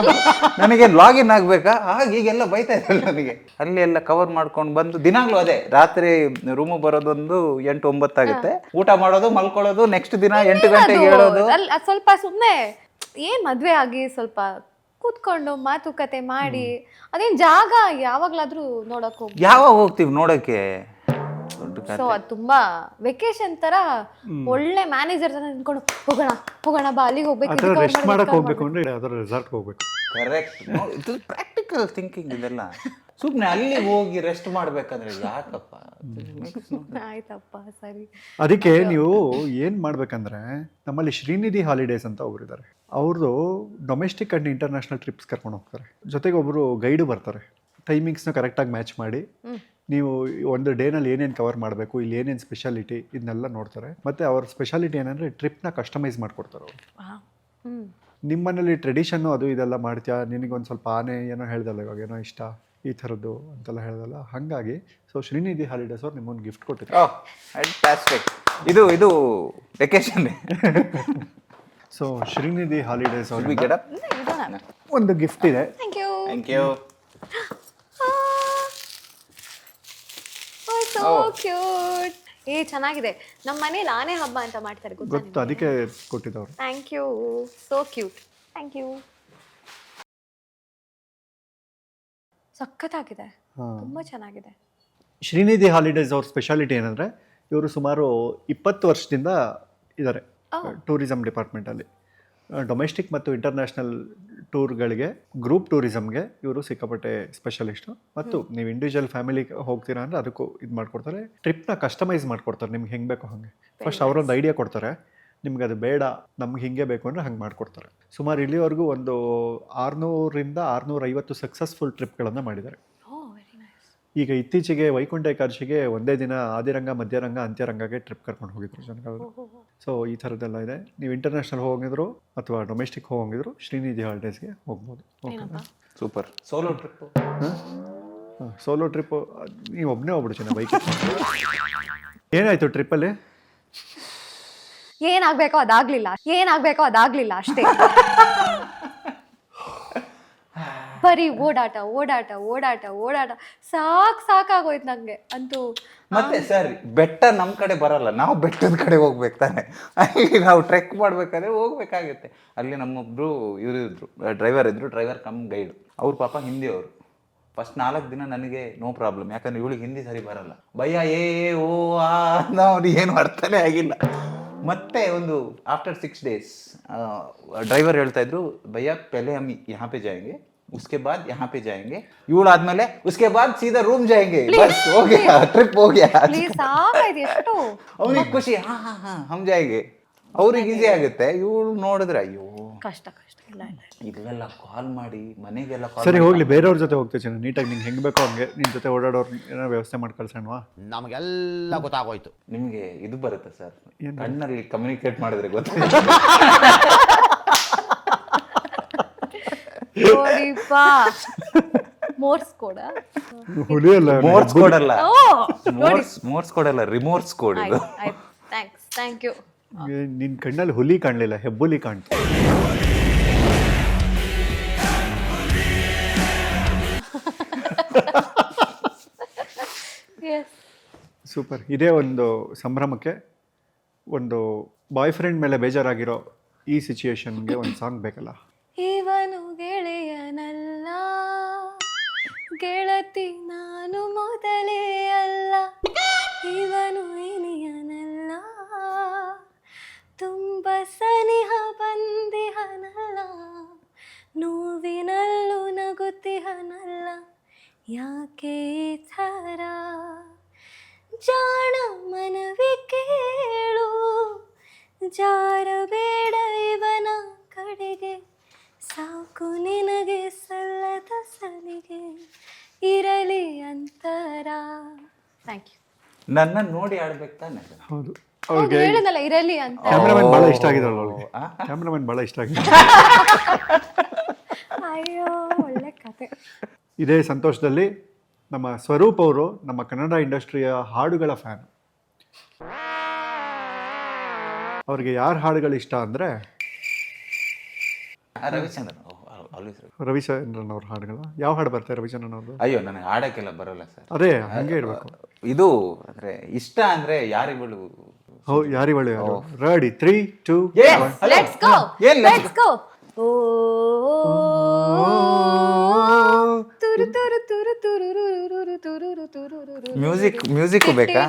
ನನಗೆ ಲಾಗಿನ್ ಆಗಬೇಕಾ, ಹೀಗೆಲ್ಲ ಬೈತಾ ಇದ್ದಲ್ಲ ನನಗೆ. ಅಲ್ಲಿ ಎಲ್ಲ ಕವರ್ ಮಾಡ್ಕೊಂಡು ಬಂದು ದಿನಾಗ್ಲೂ ಅದೇ ರಾತ್ರಿ ರೂಮಿಗೆ ಬರೋದೊಂದು 8-9 ಆಗುತ್ತೆ. ಊಟ ಮಾಡೋದು, ಮಲ್ಕೊಳ್ಳೋದು, ನೆಕ್ಸ್ಟ್ ದಿನ 8 ಗಂಟೆಗೆ ಹೇಳೋದು. ಸ್ವಲ್ಪ ಸುಮ್ಮನೆ ಏನ್ ಮದ್ವೆ ಆಗಿ ಸ್ವಲ್ಪ ಕೂತ್ಕೊಂಡು ಮಾತುಕತೆ ಮಾಡಿ, ಅದೇನ್ ಜಾಗ ಯಾವಾಗ್ಲಾದ್ರೂ ನೋಡಕ್ ಹೋಗಿ ಯಾವಾಗ ಹೋಗ್ತೀವಿ ನೋಡಕ್ಕೆ? ಸೊ ಅದು ತುಂಬಾ ವೆಕೇಶನ್ ತರ ಒಳ್ಳೆ ಮ್ಯಾನೇಜರ್ ತರ ನಿಂತ್ಕೊಂಡು ಹೋಗೋಣ ಬಾ ಅಲ್ಲಿಗೆ ಹೋಗ್ಬೇಕು, ರೆಸ್ಟ್ ಮಾಡಕ್ ಹೋಗ್ಬೇಕು ಅಂದ್ರೆ ಯಾವ್ದಾದ್ರು ರೆಸಾರ್ಟ್ ಹೋಗ್ಬೇಕು. ಕರೆಕ್ಟ್. ಇದು ಪ್ರಾಕ್ಟಿಕಲ್ ಥಿಂಕಿಂಗ್ ಇದೆಲ್ಲ. ಸುಮ್ಮನೆ ಅಲ್ಲಿ ಹೋಗಿ ರೆಸ್ಟ್ ಮಾಡ್ಬೇಕಂದ್ರೆ ಯಾಕಪ್ಪ? ಆಯ್ತಪ್ಪ ಸರಿ. ಅದಕ್ಕೆ ನೀವು ಏನ್ ಮಾಡ್ಬೇಕಂದ್ರೆ, ನಮ್ಮಲ್ಲಿ ಶ್ರೀನಿಧಿ ಹಾಲಿಡೇಸ್ ಅಂತ ಒಬ್ರು ಇದ್ದಾರೆ. ಅವ್ರದ್ದು ಡೊಮೆಸ್ಟಿಕ್ ಅಂಡ್ ಇಂಟರ್ನ್ಯಾಷನಲ್ ಟ್ರಿಪ್ಸ್ ಕರ್ಕೊಂಡು ಹೋಗ್ತಾರೆ. ಜೊತೆಗೆ ಒಬ್ಬರು ಗೈಡು ಬರ್ತಾರೆ. ಟೈಮಿಂಗ್ಸ್ನ ಕರೆಕ್ಟಾಗಿ ಮ್ಯಾಚ್ ಮಾಡಿ ನೀವು ಒಂದು ಡೇನಲ್ಲಿ ಏನೇನು ಕವರ್ ಮಾಡಬೇಕು, ಇಲ್ಲಿ ಏನೇನು ಸ್ಪೆಷಾಲಿಟಿ, ಇದನ್ನೆಲ್ಲ ನೋಡ್ತಾರೆ. ಮತ್ತು ಅವ್ರ ಸ್ಪೆಷಾಲಿಟಿ ಏನಂದರೆ ಟ್ರಿಪ್ನ ಕಸ್ಟಮೈಸ್ ಮಾಡಿಕೊಡ್ತಾರೆ ಅವರು. ನಿಮ್ಮನೇಲಿ ಟ್ರೆಡಿಷನ್ನು ಅದು ಇದೆಲ್ಲ ಮಾಡ್ತೀಯಾ, ನಿನಗೊಂದು ಸ್ವಲ್ಪ ಆನೆ ಏನೋ ಹೇಳ್ದಲ್ಲ ಇವಾಗ, ಏನೋ ಇಷ್ಟ ಈ ಥರದ್ದು ಅಂತೆಲ್ಲ ಹೇಳ್ದಲ್ಲ, ಹಾಗಾಗಿ ಸೊ ಶ್ರೀನಿಧಿ ಹಾಲಿಡೇಸ್ ಅವ್ರು ನಿಮ್ಮೊಂದು ಗಿಫ್ಟ್ ಕೊಟ್ಟಿದ್ದಾರೆ. ಫ್ಯಾಂಟಾಸ್ಟಿಕ್. ಇದು ವೆಕೇಶನ್. ಸೊ ಶ್ರೀನಿಧಿ ಹಾಲಿಡೇಸ್ ಅವ್ರಿಗೆ ಒಂದು ಗಿಫ್ಟ್ ಇದೆ. Thank you. Thank you. So cute. ಚೆನ್ನಾಗಿದೆ. ನಮ್ಮ ಮನೇಲಿ ಆನೆ ಹಬ್ಬ ಅಂತ ಮಾಡ್ತಾರೆ ಗೊತ್ತು, ಅದಕ್ಕೆ ಕೊಟ್ಟಿದ್ದವ್ರು. Thank you, so cute. Thank you. ಸಖತ್ತಾಗಿದೆ, ತುಂಬಾ ಚೆನ್ನಾಗಿದೆ. ಶ್ರೀನಿಧಿ ಹಾಲಿಡೇಸ್ ಅವ್ರ ಸ್ಪೆಷಾಲಿಟಿ ಏನಂದರೆ, ಇವರು ಸುಮಾರು 20 ವರ್ಷದಿಂದ ಇದ್ದಾರೆ ಟೂರಿಸಂ ಡಿಪಾರ್ಟ್ಮೆಂಟಲ್ಲಿ. ಡೊಮೆಸ್ಟಿಕ್ ಮತ್ತು ಇಂಟರ್ನ್ಯಾಷನಲ್ ಟೂರ್ಗಳಿಗೆ, ಗ್ರೂಪ್ ಟೂರಿಸಮ್ಗೆ ಇವರು ಸಿಕ್ಕಾಪಟ್ಟೆ ಸ್ಪೆಷಲಿಸ್ಟು. ಮತ್ತು ನೀವು ಇಂಡಿವಿಜುವಲ್ ಫ್ಯಾಮಿಲಿ ಹೋಗ್ತೀರಾ ಅಂದರೆ ಅದಕ್ಕೂ ಇದು ಮಾಡಿಕೊಡ್ತಾರೆ. ಟ್ರಿಪ್ನ ಕಸ್ಟಮೈಸ್ ಮಾಡಿಕೊಡ್ತಾರೆ ನಿಮ್ಗೆ ಹೆಂಗೆ ಬೇಕೋ ಹಾಗೆ. ಫಸ್ಟ್ ಅವರೊಂದು ಐಡಿಯಾ ಕೊಡ್ತಾರೆ, ನಿಮ್ಗೆ ಅದು ಬೇಡ, ನಮ್ಗೆ ಹಿಂಗೆ ಬೇಕು ಅಂದರೆ ಹಂಗೆ ಮಾಡಿಕೊಡ್ತಾರೆ. ಸುಮಾರು ಇಲ್ಲಿವರೆಗೂ ಒಂದು 600ರಿಂದ 650 ಸಕ್ಸಸ್ಫುಲ್ ಟ್ರಿಪ್ಗಳನ್ನು ಮಾಡಿದ್ದಾರೆ. ಈಗ ಇತ್ತೀಚೆಗೆ ವೈಕುಂಠ ಏಕಾದಶಿಗೆ ಒಂದೇ ದಿನ ಆದಿರಂಗ, ಮಧ್ಯರಂಗ, ಅಂತ್ಯರಂಗಕ್ಕೆ ಟ್ರಿಪ್ ಕರ್ಕೊಂಡು ಹೋಗಿದ್ರು ಜನಗಳು. ಸೊ ಈ ಥರದ್ದೆಲ್ಲ ಇದೆ. ನೀವು ಇಂಟರ್ನ್ಯಾಷನಲ್ ಹೋಗಿದ್ರು ಅಥವಾ ಡೊಮೆಸ್ಟಿಕ್ ಹೋಗಿದ್ರು ಶ್ರೀನಿಧಿ ಹಾಲಿಡೇಸ್ಗೆ ಹೋಗ್ಬೋದು. Super. Solo trip, solo trip ನೀವು ಒಬ್ಬನೇ ಹೋಗ್ಬಿಡು ಚೆನ್ನ ಬೈಕ್. ಏನಾಯಿತು ಟ್ರಿಪ್ಪಲ್ಲಿ? ಏನಾಗಬೇಕೋ ಅದಾಗಲಿಲ್ಲ ಅಷ್ಟೇ. ಬರೀ ಓಡಾಟ ಸಾಕಾಗೋಯ್ತು ನಂಗೆ ಅಂತೂ. ಮತ್ತೆ ಸರ್, ಬೆಟ್ಟ ನಮ್ಮ ಕಡೆ ಬರಲ್ಲ, ನಾವು ಬೆಟ್ಟದ ಕಡೆ ಹೋಗ್ಬೇಕು ತಾನೆ. ಅಲ್ಲಿ ನಾವು ಟ್ರೆಕ್ ಮಾಡ್ಬೇಕಾದ್ರೆ ಹೋಗ್ಬೇಕಾಗುತ್ತೆ. ಅಲ್ಲಿ ನಮ್ಮೊಬ್ರು ಇವರು ಡ್ರೈವರ್ ಕಮ್ ಗೈಡ್. ಅವ್ರ ಪಾಪ ಹಿಂದಿ ಅವರು. ಫಸ್ಟ್ 4 ದಿನ ನನಗೆ ನೋ ಪ್ರಾಬ್ಲಮ್, ಯಾಕಂದ್ರೆ ಇವಳಿಗೆ ಹಿಂದಿ ಸರಿ ಬರಲ್ಲ. ಭಯ್ಯ ಓ ಅವ್ರಿಗೆ ಏನು ಅರ್ಥನೇ ಆಗಿಲ್ಲ. ಮತ್ತೆ ಒಂದು ಆಫ್ಟರ್ 6 days ಡ್ರೈವರ್ ಹೇಳ್ತಾ ಇದ್ರು, ಭಯ್ಯ ಪೆಹಲೆ ಹಮ್ ಯಹಾ ಪೆ ಜಾಯೆಂಗೆ, उसके बाद यहाँ पे जाएंगे, ಇವಳು ಆದ್ಮೇಲೆ उसके बाद सीधा रूम जाएंगे, बस हो गया, ट्रिप हो गया. ಅವನಿಗೆ ಖುಷಿ, ಹಮ್ ಜಾಯೆಂಗೆ, ಅವ್ರಿಗೆ ಈಸಿ ಆಗುತ್ತೆ. ಇವಳು ನೋಡಿದ್ರೆ ಅಯ್ಯೋ ಕಷ್ಟ ಇಲ್ಲೆಲ್ಲ ಕಾಲ್ ಮಾಡಿ ಮನೆಗೆಲ್ಲ ಕಾಲ್. ಸರಿ ಹೋಗ್ಲಿ, ಬೇರೆಯವ್ರ ಜೊತೆ ಹೋಗ್ತೀವಿ ಚೆನ್ನ, ನೀಟಾಗಿ ನಿಂಗೆ ಹೆಂಗೆ ಬೇಕೋ ಹಂಗೆ ನಿನ್ನ ಜೊತೆ ಓಡಾಡೋರು ಏನೋ ವ್ಯವಸ್ಥೆ ಮಾಡಿ ಕಳ್ಸೋಣವಾ? ನಮಗೆಲ್ಲ ಗೊತ್ತಾಗೋಯ್ತು. ನಿಮಗೆ ಇದು ಬರುತ್ತೆ ಸರ್, ಕಣ್ಣಲ್ಲಿ ಕಮ್ಯುನಿಕೇಟ್ ಮಾಡಿದ್ರೆ ಗೊತ್ತಿಲ್ಲ. ಮೋರ್ಸ್ ಕೋಡ್ ಕೊಡಲ್ಲ, ರಿಮೋರ್ಸ್ ಕೋಡ್ ಇದು. Thank you. ನಿನ್ನ ಕಣ್ಣಲ್ಲಿ ಹುಲಿ ಕಾಣಲಿಲ್ಲ, ಹೆಬ್ಬುಲಿ ಕಾಣ್ತು. ಸೂಪರ್. ಇದೇ ಒಂದು ಸಂಭ್ರಮಕ್ಕೆ, ಒಂದು ಬಾಯ್ ಫ್ರೆಂಡ್ ಮೇಲೆ ಬೇಜಾರಾಗಿರೋ ಈ ಸಿಚುಯೇಷನ್ಗೆ ಒಂದು ಸಾಂಗ್ ಬೇಕಲ್ಲ? ಇವನು ಗೆಳೆಯನಲ್ಲ, ಗೆಳತಿ ನಾನು ಮೊದಲೇ ಅಲ್ಲ, ಇವನು ಇನಿಯನಲ್ಲ, ತುಂಬ ಸನಿಹ ಬಂದಿಹನಲ್ಲ, ನೋವಿನಲ್ಲೂ ನಗುತ್ತಿಹನಲ್ಲ, ಯಾಕೆ ಈ ಥರ ಜಾಣ ಮನವಿ ಕೇಳು, ಜಾರಬೇಡ ಇವನ ಕಡೆಗೆ, ಸಾಕು ನಿನಗೆ ಸಲ್ಲದ ಸಲಿಗೆ, ಇರಲಿ ಅಂತರ. Thank you. ನನ್ನ ನೋಡಿ ಆಡ್ಬೇಕು ತಾನೆ. ಹೌದು, ಹೇಳಿದಲ್ಲ ಇರಲಿ ಅಂತ. ಕ್ಯಾಮ್ರಾಮನ್ ಭಾಳ ಇಷ್ಟ ಆಗಿದ್ದಾಳೆ ಅವಳಿಗೆ. ಕ್ಯಾಮ್ರಾಮನ್ ಭಾಳ ಇಷ್ಟ ಆಗಿದೆ. ಅಯ್ಯೋ, ಒಳ್ಳೆ ಕತೆ. ಇದೇ ಸಂತೋಷದಲ್ಲಿ ನಮ್ಮ ಸ್ವರೂಪ್ ಅವರು ನಮ್ಮ ಕನ್ನಡ ಇಂಡಸ್ಟ್ರಿಯ ಹಾಡುಗಳ ಫ್ಯಾನ್. ಅವ್ರಿಗೆ ಯಾರ ಹಾಡುಗಳು ಇಷ್ಟ ಅಂದರೆ ರವಿಚಂದ್ರನ್ ಅವ್ರ ಹಾಡುಗಳು. ಯಾವ ಹಾಡು ಬರ್ತಾರೆ ರವಿಚಂದ್ರನ್ ಅವ್ರದ್ದು? ಅಯ್ಯೋ, ನನಗೆ ಹಾಡಕ್ಕೆಲ್ಲ ಬರಲ್ಲ ಸರ್. ಅದೇ ಹಂಗೆ ಇರಬೇಕು. ಇದು ಅಂದ್ರೆ ಇಷ್ಟ ಅಂದ್ರೆ ಯಾರಿಗಳು? ಯಾರಿವಳು ಯಾರು? Ready 3 2 1 let's go. ಓ ತುರು ತುರು ತುರು ತುರು ತುರು ತುರು ಮ್ಯೂಸಿಕ್ ಬೇಕಾ?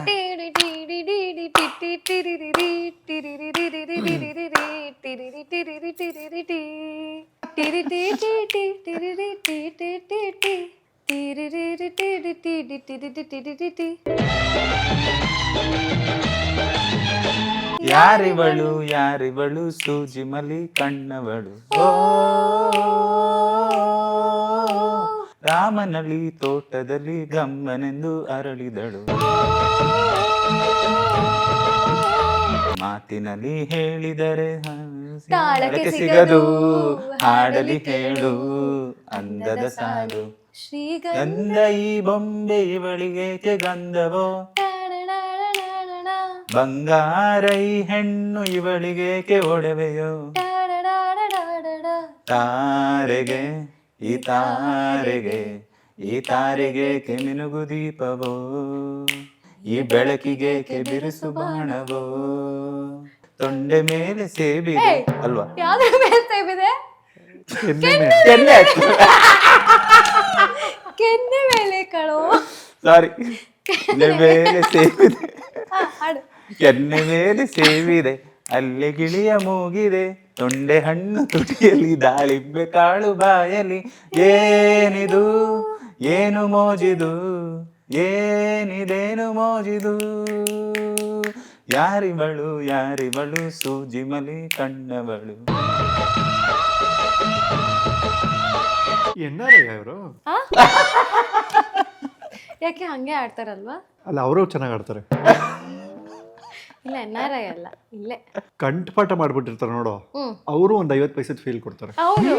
ಯಾರಿವಳು ಸೂಜಿ ಮಲಿ ಕಣ್ಣವಳು, ರಾಮನಲ್ಲಿ ತೋಟದಲ್ಲಿ ಗಮ್ಮನೆಂದು ಅರಳಿದಳು, ಮಾತಿನಲ್ಲಿ ಹೇಳಿದರೆ ತಾಳಕ್ಕೆ ಸಿಗದು, ಹಾಡಲಿ ಹೇಳು ಅಂದದ ಸಾಲು, ಗಂಧ ಈ ಬೊಂಬೆ ಇವಳಿಗೇಕೆ ಗಂಧವೋ, ಬಂಗಾರ ಈ ಹೆಣ್ಣು ಇವಳಿಗೇಕೆ ಒಡವೆಯೋ, ತಾರೆಗೆ ಈ ತಾರೆಗೆ ಮಿನುಗು ದೀಪವೋ, ಈ ಬೆಳಕಿಗೆ ಬಿರುಸು ಬಾಣವೋ ತೊಂಡೆ ಮೇಲೆ ಸೇಬಿದೆ ಅಲ್ವಾ? ಯಾವ್ದ್ರ ಮೇಲೆ ಸೇಬಿದೆ? ಕೆನ್ನೆ ಕೆನ್ನೆ ಮೇಲೆ ಕಣೋ. ಸಾರಿ, ಕೆನ್ನೆ ಮೇಲೆ ಸೇಬಿದೆ, ಹಾಡು. ಕೆನ್ನೆ ಮೇಲೆ ಸೇವಿದೆ, ಅಲ್ಲೇ ಗಿಳಿಯ ಮೂಗಿದೆ, ತೊಂಡೆ ಹಣ್ಣು ತುಟಿಯಲ್ಲಿ, ದಾಳಿಂಬೆ ಕಾಳು ಬಾಯಲಿ, ಏನಿದು ಏನು ಮೋಜಿದು, ಏನಿದೇನು ಮೋಜಿದು, ಯಾರಿವಳು ಸೂಜಿ ಮಲಿ ಕಣ್ಣವಳು. ಎನ್ನಾರಯ್ಯ ಅವರು? ಯಾಕೆ ಹಂಗೆ ಆಡ್ತಾರಲ್ವಾ? ಅಲ್ಲ, ಅವರು ಚೆನ್ನಾಗಿ ಆಡ್ತಾರೆ. ಇಲ್ಲ NRI ಅಲ್ಲ, ಇಲ್ಲೇ ಕಂಠಪಾಠ ಮಾಡ್ಬಿಟ್ಟಿರ್ತಾರೆ ನೋಡೋ, ಅವರು ಒಂದು 50 ಪೈಸದ ಫೀಲ್ ಕೊಡ್ತಾರೆ. ಹೌದು.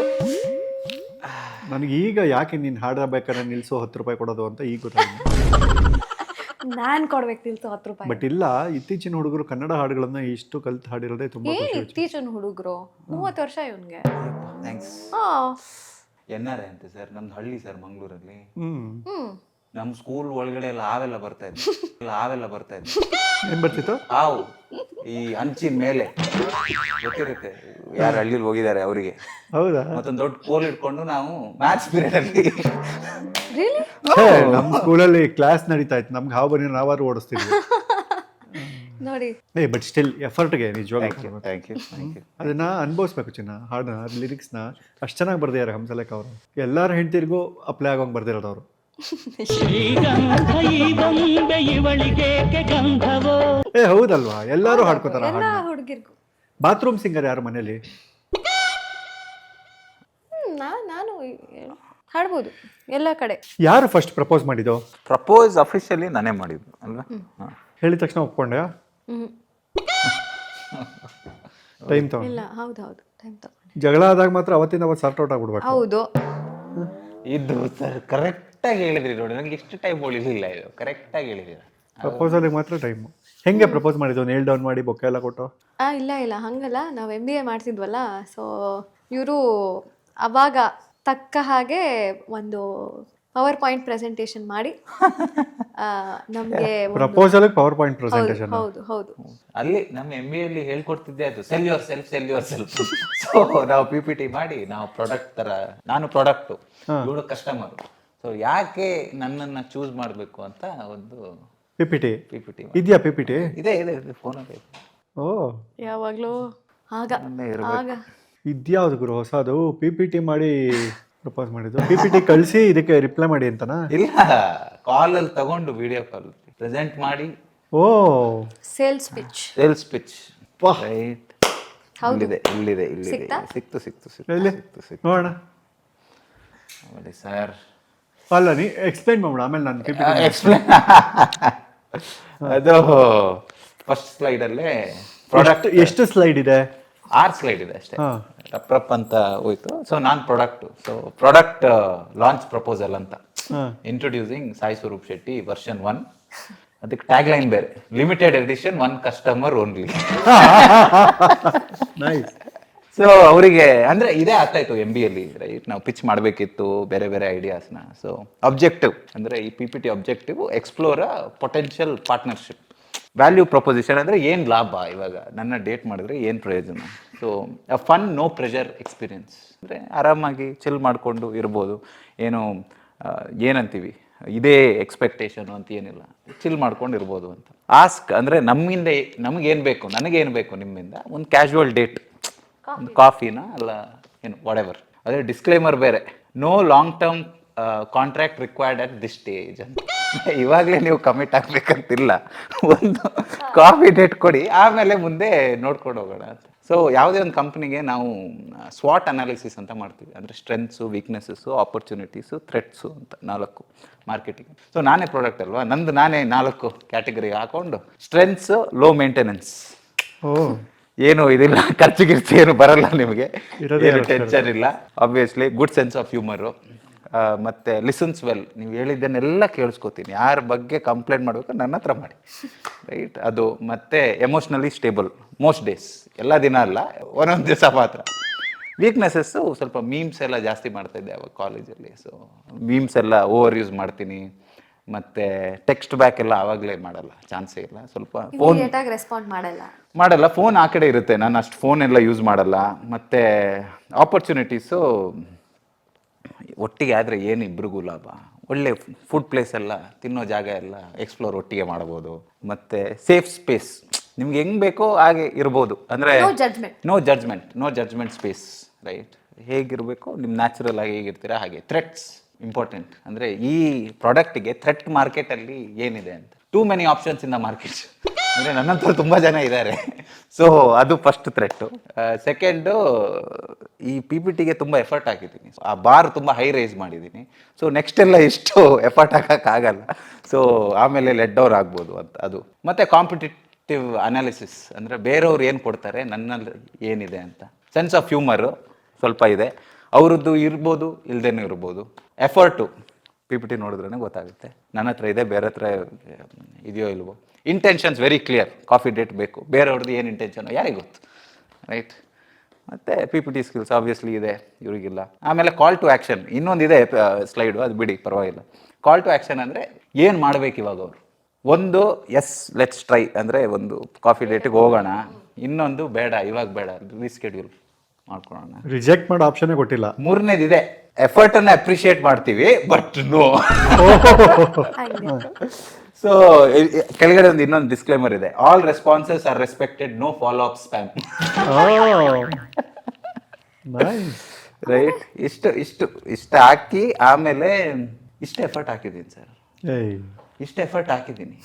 ನನಗೀಗ ಯಾಕೆ ನೀನು ಹಾಡಬೇಕಾದ್ರೆ ನಿಲ್ಸೋ 10 ರೂಪಾಯಿ ಕೊಡೋದು ಅಂತ ಈಗ ಗೊತ್ತಾಗಿದೆ. ನಾನ್ ಕೊಡ್ಬೇಕು ನಿಲ್ತು 10 ರೂಪಾಯಿ. ಬಟ್ ಇಲ್ಲ, ಇತ್ತೀಚಿನ ಹುಡುಗರು ಕನ್ನಡ ಹಾಡುಗಳನ್ನ ಇಷ್ಟು ಕಲ್ತು ಹಾಡಿರೋದೇ ತುಂಬಾ ಏನ್ ಖುಷಿ. ಇತ್ತೀಚಿನ ಹುಡುಗರು 30 ವರ್ಷ ಇವನ್ಗೆ. ಥ್ಯಾಂಕ್ಸ್. NRI ಅಂತೆ ಸರ್, ನಮ್ದು ಹಳ್ಳಿ ಸರ್ ಮಂಗಳೂರಲ್ಲಿ. ನಮ್ಮ ಸ್ಕೂಲ್ ಒಳಗಡೆ ಎಲ್ಲ ಹಾವೆಲ್ಲ ಬರ್ತಾ ಇದ್ವಿ. ಏನ್ ಬರ್ತಿತ್ತು? ಹಾವು ಈ ಹಂಚಿನ ಮೇಲೆ ಗೊತ್ತಿರುತ್ತೆ, ಯಾರು ಹಳ್ಳಿಲಿ ಹೋಗಿದ್ದಾರೆ ಅವರಿಗೆ. ಹೌದಾ? ಮತ್ತೊಂದು ದೊಡ್ಡ ಕೋಲ್ ಇಟ್ಕೊಂಡು ನಾವು ಮ್ಯಾಥ್ಸ್ ಪೀರಿಯಡ್ ಅಲ್ಲಿ ನಮ್ಮ ಸ್ಕೂಲಲ್ಲಿ ಕ್ಲಾಸ್ ನಡೀತಾ ಇತ್ತು, ನಮ್ಗೆ ಹಾವು ಬನ್ನಿ ನಾವಾರು ಓಡಿಸ್ತಿದ್ವಿ. ನೋಡಿ. ಬಟ್ ಸ್ಟಿಲ್ ಎಫರ್ಟ್ಗೆ ನಿಜವಾಗ್ಲೂ ಥ್ಯಾಂಕ್ ಯು. ಅದನ್ನ ಅನುಭವಿಸ್ಬೇಕು ಚಿನ್ನ. ಹಾಡನ್ನ, ಲಿರಿಕ್ಸ್ನ ಅಷ್ಟು ಚೆನ್ನಾಗಿ ಬರ್ದಿದ್ದಾರೆ ಹಂಸಲೇಖ ಅವರು. ಎಲ್ಲರ ಹೆಂಡತಿರ್ಗೂ ಅಪ್ಲೈ ಆಗೋಂಗೆ ಬರ್ದಿರೋದು ಅವರು. ಹೌದಲ್ವಾ? ಎಲ್ಲರೂ ಹಾಡ್ಕೋತಾರ. ಹುಡುಗಿರ್ಗು ಬಾತ್ರೂಮ್ ಸಿಂಗರ್ ಯಾರು ಮನೇಲಿ? ನಾನು ಹಾಡ್ಬೋದು ಎಲ್ಲ ಕಡೆ. ಯಾರು ಫಸ್ಟ್ ಪ್ರಪೋಸ್ ಮಾಡಿದ್ದು? ಪ್ರಪೋಸ್ ಅಫಿಷಿಯಲಿ ನಾನೇ ಮಾಡಿದ್ದು ಅಲ್ವಾ? ಹೇಳಿದ ತಕ್ಷಣ ಒಪ್ಕೊಂಡೆ? ಟೈಮ್ ತಗೊಂಡು? ಇಲ್ಲ, ಹೌದು ಟೈಮ್ ತಗೊಂಡೆ. ಜಗಳ ಆದಾಗ ಮಾತ್ರ ಅವತ್ತಿಂದ ಅವತ್ತು ಸಾರ್ಟ್ ಔಟ್ ಆಗ್ಬಿಡ್ಬೇಕು. ಹೌದು. ಇದು ಸರ್ ಕರೆಕ್ಟಾಗಿ ಹೇಳಿದ್ರಿ ನೋಡಿ, ನನಗೆ ಇಷ್ಟು ಟೈಮ್ ಉಳಿಲಿಲ್ಲ. ಇದು ಕರೆಕ್ಟಾಗಿ ಹೇಳಿದ್ದೀರ. ಪ್ರಪೋಸಲ್ಗೆ ಮಾತ್ರ ಟೈಮು. ಹೆಂಗೆ ಪ್ರಪೋಸ್ ಮಾಡಿದ್ದು? ನೇಲ್ ಡೌನ್ ಮಾಡಿ ಬೊಕ್ಕೆ ಎಲ್ಲ ಕೊಟ್ಟು? ಇಲ್ಲ ಹಂಗಲ್ಲ, ನಾವು MBA ಮಾಡ್ತಿದ್ವಲ್ಲ, ಸೊ ಇವರು ಅವಾಗ ತಕ್ಕ ಹಾಗೆ ಒಂದು ಪವರ್ ಪಾಯಿಂಟ್ ಪ್ರೆಸೆಂಟೇಷನ್ ಮಾಡಿ ನಮಗೆ ಪ್ರಪೋಸಲ್ ಪವರ್ ಪಾಯಿಂಟ್ ಪ್ರೆಸೆಂಟೇಷನ್. ಹೌದು ಅಲ್ಲಿ ನಮ್ಮ MBA ಅಲ್ಲಿ ಹೇಳ್ಕೊಡ್ತಿದ್ದೆ ಅದು, ಸೆಲ್ ಯುವರ್ ಸೆಲ್ಫ್. ಸೊ ನಾವು PPT ಮಾಡಿ, ನಾವು ಪ್ರಾಡಕ್ಟ್ ತರ, ನಾನು ಪ್ರಾಡಕ್ಟು, ಇವಳು ಕಸ್ಟಮರ್. ಸೊ ಯಾಕೆ ನನ್ನನ್ನು ಚೂಸ್ ಮಾಡಬೇಕು ಅಂತ ಒಂದು PPT ಇದೆಯಾ? PPT ಇದೆ ಫೋನಲ್ಲಿ. ಓ, ಯಾವಾಗಲೂ ಆಗ ಇದ್ಯಾವ್ದು ಗುರು ಹೊಸದು? PPT ಮಾಡಿ ಪ್ರಪೋಸ್ ಮಾಡಿದ್ದು? PPT ಕಳಿಸಿ ಇದಕ್ಕೆ ರಿಪ್ಲೈ ಮಾಡಿ ಅಂತನಾ? ಇಲ್ಲ, ಕಾಲಲ್ಲಿ ತಗೊಂಡು ವಿಡಿಯೋ ಕಾಲ್ ಪ್ರೆಸೆಂಟ್ ಮಾಡಿ. ಓ, ಸೇಲ್ಸ್ ಪಿಚ್. ರೈಟ್. ಇಲ್ಲಿದೆ. ಸಿಕ್ತು. ನೋಡೋಣ ಸರ್. ಅಲ್ಲ, ನೀ ಎಕ್ಸ್ಪ್ಲೈನ್ ಮಾಡೋಣ, ಆಮೇಲೆ ನಾನು PPT ಎಕ್ಸ್ಪ್ಲೇನ್. ಅದು ಫಸ್ಟ್ ಸ್ಲೈಡ್ ಅಲ್ಲೇ ಪ್ರಾಡಕ್ಟ್. ಎಷ್ಟು ಸ್ಲೈಡ್ ಇದೆ? 6 ಸ್ಲೈಡ್ ಇದೆ ಅಷ್ಟೇ. ರಪ್ ಅಂತ ಹೋಯ್ತು. ಸೊ ನಾನು ಪ್ರಾಡಕ್ಟ್ ಲಾಂಚ್ ಪ್ರಪೋಸಲ್ ಅಂತ, ಇಂಟ್ರೊಡ್ಯೂಸಿಂಗ್ ಸಾಯಿ ಸ್ವರೂಪ್ ಶೆಟ್ಟಿ ವರ್ಷನ್ 1. ಅದಕ್ಕೆ ಟ್ಯಾಗ್ ಲೈನ್ ಬೇರೆ, limited edition, 1 customer only. So ಅವರಿಗೆ ಅಂದ್ರೆ ಇದೇ ಆಗ್ತಾಯಿತ್ತು MBA ಅಲ್ಲಿ, ರೈಟ್? ನಾವು ಪಿಚ್ ಮಾಡಬೇಕಿತ್ತು ಬೇರೆ ಬೇರೆ ಐಡಿಯಾಸ್ನ. ಸೊ ಅಬ್ಜೆಕ್ಟಿವ್ ಅಂದ್ರೆ ಈ PPT objective, explore potential partnership. Value proposition ಅಂದರೆ ಏನು ಲಾಭ, ಇವಾಗ ನನ್ನ ಡೇಟ್ ಮಾಡಿದ್ರೆ ಏನು ಪ್ರಯೋಜನ. So fun, no pressure experience, ಅಂದರೆ ಆರಾಮಾಗಿ ಚಿಲ್ ಮಾಡಿಕೊಂಡು ಇರ್ಬೋದು. ಏನಂತೀವಿ, ಇದೇ ಎಕ್ಸ್ಪೆಕ್ಟೇಷನು ಅಂತ ಏನಿಲ್ಲ, ಚಿಲ್ ಮಾಡ್ಕೊಂಡು ಇರ್ಬೋದು ಅಂತ. ಆಸ್ಕ್ ಅಂದರೆ ನಮ್ಮಿಂದ ನಮಗೇನು ಬೇಕು, ನನಗೇನು ಬೇಕು ನಿಮ್ಮಿಂದ, ಒಂದು ಕ್ಯಾಶುವಲ್ ಡೇಟ್, ಒಂದು ಕಾಫಿನ ಅಲ್ಲ ಏನು ವಾಟ್. ಅದೇ ಡಿಸ್ಕ್ಲೇಮರ್ ಬೇರೆ, no long term contract required at this stage ಅಂತ. ಇವಾಗಲೇ ನೀವು ಕಮಿಟ್ ಆಗಬೇಕಂತಿಲ್ಲ, ಒಂದು ಕಾಫಿ ಡೇಟ್ ಕೊಡಿ, ಆಮೇಲೆ ಮುಂದೆ ನೋಡ್ಕೊಂಡು ಹೋಗೋಣ ಅಂತ. ಸೊ ಯಾವುದೇ ಒಂದು ಕಂಪ್ನಿಗೆ ನಾವು ಸ್ವಾಟ್ ಅನಾಲಿಸಿಸ್ ಅಂತ ಮಾಡ್ತೀವಿ, ಅಂದರೆ ಸ್ಟ್ರೆಂತ್ಸು, ವೀಕ್ನೆಸ್ಸಸ್ಸು, ಆಪರ್ಚುನಿಟೀಸು, ಥ್ರೆಟ್ಸು ಅಂತ 4 ಮಾರ್ಕೆಟಿಂಗ್. ಸೊ ನಾನೇ ಪ್ರಾಡಕ್ಟ್ ಅಲ್ವಾ, ನಾನೇ 4 ಕ್ಯಾಟಗರಿಗೆ ಹಾಕೊಂಡು, ಸ್ಟ್ರೆಂತ್ಸು, ಲೋ ಮೇಂಟೆನೆನ್ಸ್, ಏನು ಇದಿಲ್ಲ, ಖರ್ಚು ಏನು ಬರಲ್ಲ ನಿಮಗೆ, ಏನು ಟೆನ್ಷನ್ ಇಲ್ಲ, obviously good sense of humour, ಮತ್ತು ಲಿಸನ್ಸ್ ವೆಲ್, ನೀವು ಹೇಳಿದ್ದನ್ನೆಲ್ಲ ಕೇಳಿಸ್ಕೊತೀನಿ, ಯಾರ ಬಗ್ಗೆ ಕಂಪ್ಲೇಂಟ್ ಮಾಡಬೇಕು ನನ್ನ ಹತ್ರ ಮಾಡಿ, ರೈಟ್? ಅದು ಮತ್ತು ಎಮೋಷ್ನಲಿ ಸ್ಟೇಬಲ್ ಮೋಸ್ಟ್ ಡೇಸ್, ಎಲ್ಲ ದಿನ ಅಲ್ಲ, ಒಂದೊಂದು ದಿವಸ ಮಾತ್ರ. ವೀಕ್ನೆಸಸ್ಸು ಸ್ವಲ್ಪ ಮೀಮ್ಸ್ ಎಲ್ಲ ಜಾಸ್ತಿ ಮಾಡ್ತಾಯಿದ್ದೆ ಅವಾಗ ಕಾಲೇಜಲ್ಲಿ. ಸೊ ಮೀಮ್ಸ್ ಎಲ್ಲ ಓವರ್ ಯೂಸ್ ಮಾಡ್ತೀನಿ, ಮತ್ತು ಟೆಕ್ಸ್ಟ್ ಬ್ಯಾಕ್ ಎಲ್ಲ ಆವಾಗಲೇ ಮಾಡಲ್ಲ, ಚಾನ್ಸೇ ಇಲ್ಲ. ಸ್ವಲ್ಪ ಫೋನ್ ಇಮಿಡಿಯೇಟ್ ಆಗಿ ರೆಸ್ಪಾಂಡ್ ಮಾಡಲ್ಲ, ಫೋನ್ ಆ ಕಡೆ ಇರುತ್ತೆ, ನಾನು ಅಷ್ಟು ಫೋನ್ ಎಲ್ಲ ಯೂಸ್ ಮಾಡಲ್ಲ. ಮತ್ತು ಆಪರ್ಚುನಿಟೀಸು ಒಟ್ಟಿಗೆ ಆದರೆ ಏನು ಇಬ್ರಿಗೂ ಲಾಭ. ಒಳ್ಳೆ ಫುಡ್ ಪ್ಲೇಸ್ ಎಲ್ಲ, ತಿನ್ನೋ ಜಾಗ ಎಲ್ಲ ಎಕ್ಸ್ಪ್ಲೋರ್ ಒಟ್ಟಿಗೆ ಮಾಡ್ಬೋದು. ಮತ್ತು ಸೇಫ್ ಸ್ಪೇಸ್, ನಿಮ್ಗೆ ಹೆಂಗೆ ಬೇಕೋ ಹಾಗೆ ಇರ್ಬೋದು. ಅಂದರೆ ನೋ ಜಡ್ಜ್ಮೆಂಟ್ ಸ್ಪೇಸ್, ರೈಟ್? ಹೇಗಿರಬೇಕು ನಿಮ್ಮ ನ್ಯಾಚುರಲ್ ಆಗಿ ಹೇಗಿರ್ತೀರಾ ಹಾಗೆ. Threats important. ಅಂದರೆ ಈ ಪ್ರಾಡಕ್ಟಿಗೆ ಥ್ರೆಟ್ ಮಾರ್ಕೆಟಲ್ಲಿ ಏನಿದೆ ಅಂತ. Too many options in the market. ಅಂದರೆ ನನ್ನಂತರ ತುಂಬ ಜನ ಇದ್ದಾರೆ. ಸೊ ಅದು ಫಸ್ಟ್ ಥ್ರೆಟ್ಟು. ಸೆಕೆಂಡು, ಈ ಪಿ ಪಿ ಟಿಗೆ ತುಂಬ ಎಫರ್ಟ್ ಹಾಕಿದ್ದೀನಿ. ಆ ಬಾರ್ ತುಂಬ ಹೈ ರೈಸ್ ಮಾಡಿದ್ದೀನಿ. ಸೊ ನೆಕ್ಸ್ಟ್ ಎಲ್ಲ ಇಷ್ಟು ಎಫರ್ಟ್ ಹಾಕೋಕ್ಕಾಗಲ್ಲ. ಸೊ ಆಮೇಲೆ ಲೆಟ್ ಡೌನ್ ಆಗ್ಬೋದು ಅಂತ ಅದು. ಮತ್ತು ಕಾಂಪಿಟೇಟಿವ್ ಅನಾಲಿಸಿಸ್, ಅಂದರೆ ಬೇರೆಯವ್ರು ಏನು ಕೊಡ್ತಾರೆ, ನನ್ನಲ್ಲಿ ಏನಿದೆ ಅಂತ. ಸೆನ್ಸ್ ಆಫ್ ಹ್ಯೂಮರು ಸ್ವಲ್ಪ ಇದೆ, ಅವ್ರದ್ದು ಇರ್ಬೋದು, ಇಲ್ದೇನೂ ಇರ್ಬೋದು. ಎಫರ್ಟು ಪಿ ಪಿ ಟಿ ನೋಡಿದ್ರೇ ಗೊತ್ತಾಗುತ್ತೆ, ನನ್ನ ಹತ್ರ ಇದೆ, ಬೇರೆ ಹತ್ರ ಇದೆಯೋ ಇಲ್ವೋ. Intentions very clear. Coffee date ಬೇಕು, ಬೇರೆಯವ್ರದ್ದು ಏನು ಇಂಟೆನ್ಷನ್ ಯಾರಿಗೆ ಗೊತ್ತು, ರೈಟ್? ಮತ್ತು P P T skills obviously ಇದೆ, ಇವರಿಗಿಲ್ಲ. ಆಮೇಲೆ ಕಾಲ್ ಟು ಆ್ಯಕ್ಷನ್ ಇನ್ನೊಂದಿದೆ ಸ್ಲೈಡು, ಅದು ಬಿಡಿ ಪರವಾಗಿಲ್ಲ. ಕಾಲ್ ಟು ಆ್ಯಕ್ಷನ್ ಅಂದರೆ ಏನು ಮಾಡಬೇಕು ಇವಾಗ ಅವರು. ಒಂದು ಎಸ್ ಲೆಟ್ಸ್ ಟ್ರೈ ಅಂದರೆ ಒಂದು ಕಾಫಿ ಡೇಟಿಗೆ ಹೋಗೋಣ, ಇನ್ನೊಂದು ಬೇಡ ಇವಾಗ ಬೇಡ ರೀಸ್ಕೆಡ್ಯೂಲ್ ಮಾಡ್ಕೊಳ್ಳೋಣ. ರಿಜೆಕ್ಟ್ ಮಾಡೋ ಆಪ್ಷನ್ನೇ ಕೊಟ್ಟಿಲ್ಲ. ಮೂರನೇದಿದೆ, ಎಫರ್ಟನ್ನು ಅಪ್ರಿಷಿಯೇಟ್ ಮಾಡ್ತೀವಿ ಬಟ್ ನೋ. ಸೊ ಕೆಳಗಡೆ ಒಂದು ಇನ್ನೊಂದು ಡಿಸ್ಕ್ಲೇಮರ್ ಇದೆ, all responses are respected, no follow up spam. Right? ಇಷ್ಟು ಹಾಕಿ ಆಮೇಲೆ ಇಷ್ಟು ಎಫರ್ಟ್ ಹಾಕಿದ್ದೀನಿ ಸರ್, ಇಷ್ಟು ಎಫರ್ಟ್ ಹಾಕಿದ್ದೀನಿ.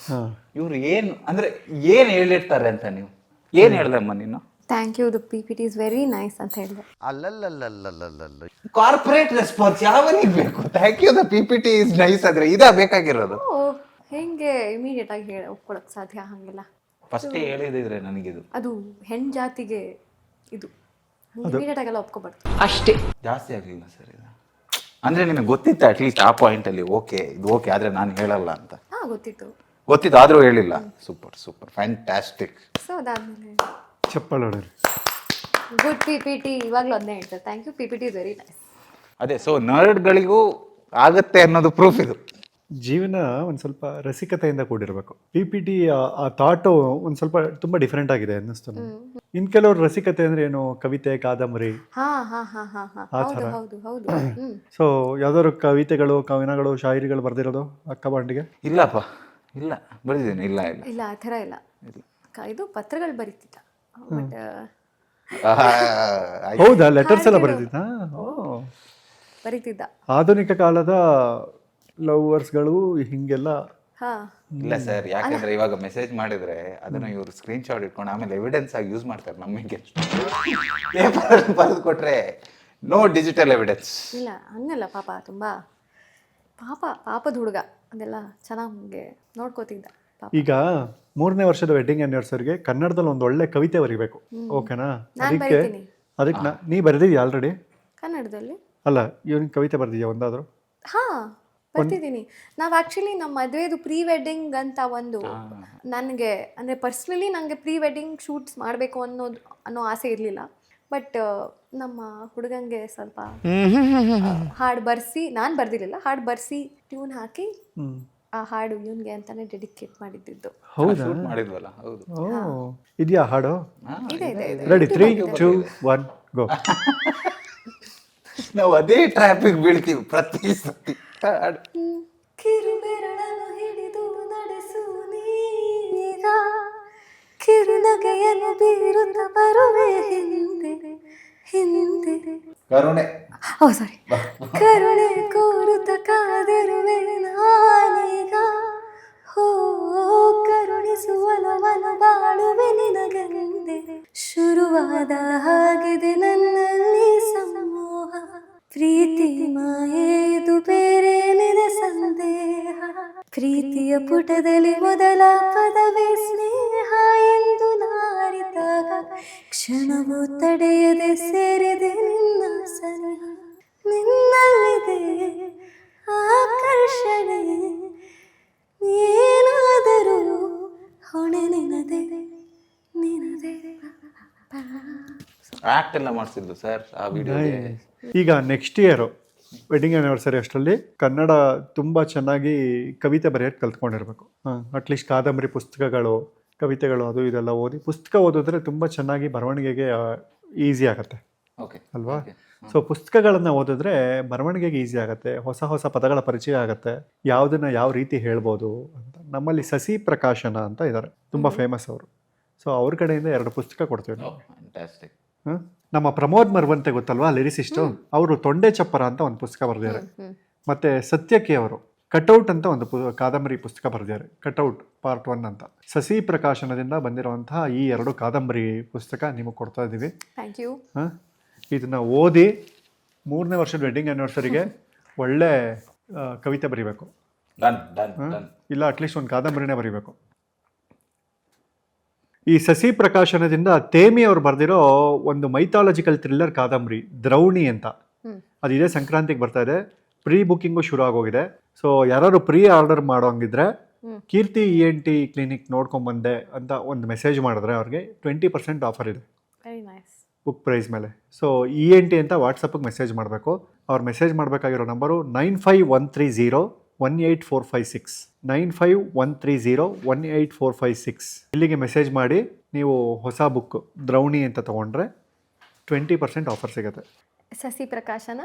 ಇವ್ರು ಏನು ಅಂದರೆ ಏನು ಹೇಳಿರ್ತಾರೆ ಅಂತ, ನೀವು ಏನು ಹೇಳ್ದಮ್ಮ ನೀನು? Thank you, the P P T is very nice ಅಂತ ಹೇಳಿದೆ. ಅಲ್ಲಲ್ಲಲ್ಲಲ್ಲಲ್ಲಲ್ಲ ಕಾರ್ಪೊರೇಟ್ ರೆಸ್ಪಾನ್ಸ್ ಯಾವನಿಗೆ ಬೇಕು? Thank you the P P T is nice ಆದರೆ ಇದಾ ಬೇಕಾಗಿರೋದು? ಹೆಂಗೆ ಇಮಿಡಿಯೇಟ್ ಆಗಿ ಒಪ್ಕೊಳಕ್ ಸಾಧ್ಯ? ಹಂಗಿಲ್ಲ, ಫಸ್ಟೇ ಹೇಳಿದ್ರೆ ನನಗಿದು ಅದು ಹೆಣ್ ಜಾತಿಗೆ ಇದು ಇಮಿಡಿಯೇಟ್ ಆಗೆಲ್ಲ ಒಪ್ಕೊಬಾರ್ದು. ಅಷ್ಟೇ, ಜಾಸ್ತಿ ಆಗಲಿಲ್ಲ ಸರ್ ಇದು. ಅಂದರೆ ನಿನಗೆ ಗೊತ್ತಿತ್ತು ಅಟ್ಲೀಸ್ಟ್ ಆ ಪಾಯಿಂಟಲ್ಲಿ, ಓಕೆ ಇದು ಓಕೆ, ಆದರೆ ನಾನು ಹೇಳಲ್ಲ ಅಂತ. ಹಾಂ, ಗೊತ್ತಿತ್ತು ಆದರೂ ಹೇಳಿಲ್ಲ. Super fantastic. ಸೊ ಅದಾದ್ಮೇಲೆ ಚಪ್ಪಲ್ ಹೊಡೆರಿ. ಗುಡ್ ಪಿ ಪಿ ಟಿ, ಇವಾಗಲೂ ಅದನ್ನೇ ಹೇಳ್ತಾರೆ. Thank you, P P T is very nice. ಅದೇ, ಸೊ ನರ್ಡ್ಗಳಿಗೂ ಆಗುತ್ತೆ ಅನ್ನೋದು ಪ್ರೂಫ್ ಇದು. ಜೀವನ ಒಂದು ಸ್ವಲ್ಪ ರಸಿಕತೆಯಿಂದ ಕೂಡಿರಬೇಕು. ಪಿ ಪಿ ಟಿ ಆ ಥಾಟು ಒಂದು ಸ್ವಲ್ಪ ತುಂಬ ಡಿಫ್ರೆಂಟ್ ಆಗಿದೆ ಅನ್ನಿಸ್ತು ನನಗೆ. ಇನ್ನು ಕೆಲವರು ರಸಿಕತೆ ಅಂದರೆ ಏನು, ಕವಿತೆ, ಕಾದಂಬರಿ ಆ ಥರ. ಸೊ ಯಾವ್ದಾದ್ರು ಕವಿತೆಗಳು, ಕವನಗಳು, ಶಾಯರಿಗಳು ಬರ್ದಿರೋದು ಅಕ್ಕ ಬಾಂಡಿಗೆ? ಇಲ್ಲಪ್ಪ, ಇಲ್ಲ ಬರೆದಿದ್ದೀನಿ. ಇಲ್ಲ ಆ ಥರ ಇಲ್ಲ. ಇದು ಪತ್ರಗಳು ಬರೀತಿದ್ದ. ಬಟ್ ಹೌದಾ, ಲೆಟರ್ಸ್ ಎಲ್ಲ ಬರೆದಿದ್ದ? ಬರೀತಿದ್ದ. ಆಧುನಿಕ ಕಾಲದ ಲವರ್ಸ್ಗಳು ಹಿಂಗೆಲ್ಲ? ಇಲ್ಲ ಸರ್, ಯಾಕಂದ್ರೆ ಇವಾಗ ಮೆಸೇಜ್ ಮಾಡಿದ್ರೆ ಅದನ್ನ ಇವರು ಸ್ಕ್ರೀನ್ ಶಾಟ್ ಇಟ್ಕೊಂಡು ಆಮೇಲೆ ಎವಿಡೆನ್ಸ್ ಆಗಿ ಯೂಸ್ ಮಾಡ್ತಾರೆ. ನಮಗೆ ಪೇಪರ್ ಬರೆದು ಕೊಟ್ರೆ ನೋ ಡಿಜಿಟಲ್ ಎವಿಡೆನ್ಸ್. ಇಲ್ಲ ಹಂಗಲ್ಲ, ಪಾಪ ತುಂಬಾ ಪಾಪದ ಹುಡುಗ, ಅದೆಲ್ಲ ಚೆನ್ನಾಗಿ ನೋಡ್ಕೋತಿದ್ದ. ಈಗ 3ನೇ ವರ್ಷದ ವೆಡ್ಡಿಂಗ್ ಆ್ಯನಿವರ್ಸರಿಗೆ ಕನ್ನಡದಲ್ಲಿ ಒಂದು ಒಳ್ಳೆ ಕವಿತೆ ಬರೀಬೇಕು, ಓಕೆನಾ? ಅದಕ್ಕೆ ನೀ ಬರೆದಿದ್ಯಾ ಆಲ್ರೆಡಿ ಕನ್ನಡದಲ್ಲಿ? ಅಲ್ಲ, ಇವನಿಗೆ ಕವಿತೆ ಬರೆದಿದ್ಯಾ ಒಂದಾದರೂ? ಬರ್ತಿದ್ದೀನಿ. ನಾವು ಆ್ಯಕ್ಚುಲಿ ನಮ್ಮ ಮದುವೆದು ಪ್ರೀ ವೆಡ್ಡಿಂಗ್ ಅಂತ ಒಂದು, ನನಗೆ ಅಂದರೆ ಪರ್ಸ್ನಲಿ ನನಗೆ ಪ್ರೀ ವೆಡ್ಡಿಂಗ್ ಶೂಟ್ಸ್ ಮಾಡಬೇಕು ಅನ್ನೋ ಆಸೆ ಇರಲಿಲ್ಲ. ಬಟ್ ನಮ್ಮ ಹುಡುಗಂಗೆ ಸ್ವಲ್ಪ ಹಾಡು ಬರೆಸಿ, ನಾನು ಬರ್ದಿರಲಿಲ್ಲ, ಹಾಡು ಬರೆಸಿ ಟ್ಯೂನ್ ಹಾಕಿ ಆ ಹಾಡು ಇವನ್ಗೆ ಅಂತಾನೆ ಡೆಡಿಕೇಟ್ ಮಾಡಿದ್ದು. ಹೌದಾ? ಮಾಡಿದ್ವಲ್ಲ, ಹೌದು. ಇದೆಯಾ ಹಾಡು? ಇದೆ. ರೆಡಿ, 3, 2, 1 ಗೋ. ನಾವು ಅದೇ ಟ್ರಾಫಿಕ್ ಬೀಳ್ತೀವಿ ಪ್ರತಿ ಸತಿ. ಕಿರುಬೆರಳನ್ನು ಹಿಡಿದು ನಡೆಸು ನೀಗ, ಕಿರುನಗೆಯನ್ನು ಬೀರುತ್ತ ಬರುವೆ ಹಿಂದೆ ಹಿಂದೆ. ಕರುಣೆ, ಸಾರಿ, ಕರುಣೆ ಕೋರುತ್ತ ಕಾದಿರುವೆ ನಾನೀಗ, ಹೋ ಕರುಣಿಸುವನವನು ಬಾಳುವೆ ನಿನಗೆಂದೆ. ಶುರುವಾದ ಹಾಗಿದೆ ನನ್ನಲ್ಲಿ ಸಮೂಹ, ಪ್ರೀತಿ ಮಾಯೇದು ಬೇರೇನಿದೆ ಸಂದೇಹ. ಪ್ರೀತಿಯ ಪುಟದಲ್ಲಿ ಮೊದಲ ಪದವೇ ಸ್ನೇಹ ಎಂದು ನಾರಿದಾಗ, ಕ್ಷಣವೂ ತಡೆಯದೆ ಸೇರಿದೆ ನಿನ್ನ ಸನಿಹ. ನಿನ್ನಲ್ಲಿದೆ ಆಕರ್ಷಣೆ, ಏನಾದರೂ ಹೊಣೆ ನಿನದೆ ನಿನದೆ. ಆಕ್ಟ್ ಎಲ್ಲ ಮಾಡಿಸಿದ್ದು ಸರ್ ಆ ವಿಡಿಯೋಗೆ. ಈಗ ನೆಕ್ಸ್ಟ್ ಇಯರು ವೆಡ್ಡಿಂಗ್ ಆ್ಯನಿವರ್ಸರಿ ಅಷ್ಟರಲ್ಲಿ ಕನ್ನಡ ತುಂಬ ಚೆನ್ನಾಗಿ ಕವಿತೆ ಬರೆಯೋಕ್ಕೆ ಕಲ್ತ್ಕೊಂಡಿರ್ಬೇಕು. ಅಟ್ಲೀಸ್ಟ್ ಕಾದಂಬರಿ ಪುಸ್ತಕಗಳು, ಕವಿತೆಗಳು ಅದು ಇದೆಲ್ಲ ಓದಿ, ಪುಸ್ತಕ ಓದಿದ್ರೆ ತುಂಬ ಚೆನ್ನಾಗಿ ಬರವಣಿಗೆಗೆ ಈಸಿ ಆಗುತ್ತೆ ಓಕೆ ಅಲ್ವಾ? ಸೊ ಪುಸ್ತಕಗಳನ್ನು ಓದಿದ್ರೆ ಬರವಣಿಗೆಗೆ ಈಸಿ ಆಗುತ್ತೆ, ಹೊಸ ಹೊಸ ಪದಗಳ ಪರಿಚಯ ಆಗುತ್ತೆ, ಯಾವುದನ್ನ ಯಾವ ರೀತಿ ಹೇಳ್ಬೋದು ಅಂತ. ನಮ್ಮಲ್ಲಿ ಸಸಿ ಪ್ರಕಾಶನ ಅಂತ ಇದ್ದಾರೆ, ತುಂಬ ಫೇಮಸ್ ಅವರು. ಸೊ ಅವ್ರ ಕಡೆಯಿಂದ 2 ಪುಸ್ತಕ ಕೊಡ್ತೀವಿ ನಾವು. ಫ್ಯಾಂಟಾಸ್ಟಿಕ್. ನಮ್ಮ ಪ್ರಮೋದ್ ಮರ್ವಂತೆ ಗೊತ್ತಲ್ವಾ, ಲಿರಿಸಿಸ್ಟು, ಅವರು ತೊಂಡೆ ಚಪ್ಪರ ಅಂತ ಒಂದು ಪುಸ್ತಕ ಬರೆದಿದ್ದಾರೆ. ಮತ್ತು ಸತ್ಯಕ್ಕೆ ಅವರು ಕಟೌಟ್ ಅಂತ ಒಂದು ಕಾದಂಬರಿ ಪುಸ್ತಕ ಬರೆದಿದ್ದಾರೆ, ಕಟೌಟ್ ಪಾರ್ಟ್ 1 ಅಂತ. ಸಸಿ ಪ್ರಕಾಶನದಿಂದ ಬಂದಿರುವಂತಹ ಈ 2 ಕಾದಂಬರಿ ಪುಸ್ತಕ ನಿಮಗೆ ಕೊಡ್ತಾ ಇದ್ದೀವಿ. Thank you. ಇದನ್ನ ಓದಿ 3ನೇ ವರ್ಷದ ವೆಡ್ಡಿಂಗ್ ಆ್ಯನಿವರ್ಸರಿಗೆ ಒಳ್ಳೆ ಕವಿತೆ ಬರೀಬೇಕು, ಡನ್ ಡನ್ ಡನ್. ಇಲ್ಲ ಅಟ್ಲೀಸ್ಟ್ ಒಂದು ಕಾದಂಬರಿನೇ ಬರೀಬೇಕು. ಈ ಸಸಿ ಪ್ರಕಾಶನದಿಂದ ತೇಮಿ ಅವರು ಬರೆದಿರೋ ಒಂದು ಮೈಥಾಲಜಿಕಲ್ ಥ್ರಿಲ್ಲರ್ ಕಾದಂಬರಿ ದ್ರೌಣಿ ಅಂತ, ಅದಿದೆ ಸಂಕ್ರಾಂತಿಗೆ ಬರ್ತಾ ಇದೆ. ಪ್ರೀ ಬುಕ್ಕಿಂಗು ಶುರು ಆಗೋಗಿದೆ. ಸೊ ಯಾರು ಪ್ರೀ ಆರ್ಡರ್ ಮಾಡೋಂಗಿದ್ರೆ ಕೀರ್ತಿ ENT ಕ್ಲಿನಿಕ್ ನೋಡ್ಕೊಂಬಂದೆ ಅಂತ ಒಂದು ಮೆಸೇಜ್ ಮಾಡಿದ್ರೆ ಅವ್ರಿಗೆ 20% ಆಫರ್ ಇದೆ ವೆರಿ ನೈಸ್ ಬುಕ್ ಪ್ರೈಸ್ ಮೇಲೆ. ಸೊ ENT ಅಂತ ವಾಟ್ಸಪ್ಗೆ ಮೆಸೇಜ್ ಮಾಡಬೇಕು. ಅವ್ರು ಮೆಸೇಜ್ ಮಾಡಬೇಕಾಗಿರೋ ನಂಬರು 9513018456 9513018456. ಇಲ್ಲಿಗೆ ಮೆಸೇಜ್ ಮಾಡಿ ನೀವು ಹೊಸ ಬುಕ್ ದ್ರೌಣಿ ಅಂತ ತೊಗೊಂಡ್ರೆ 20% ಆಫರ್ ಸಿಗುತ್ತೆ. ಸಸಿ ಪ್ರಕಾಶನ,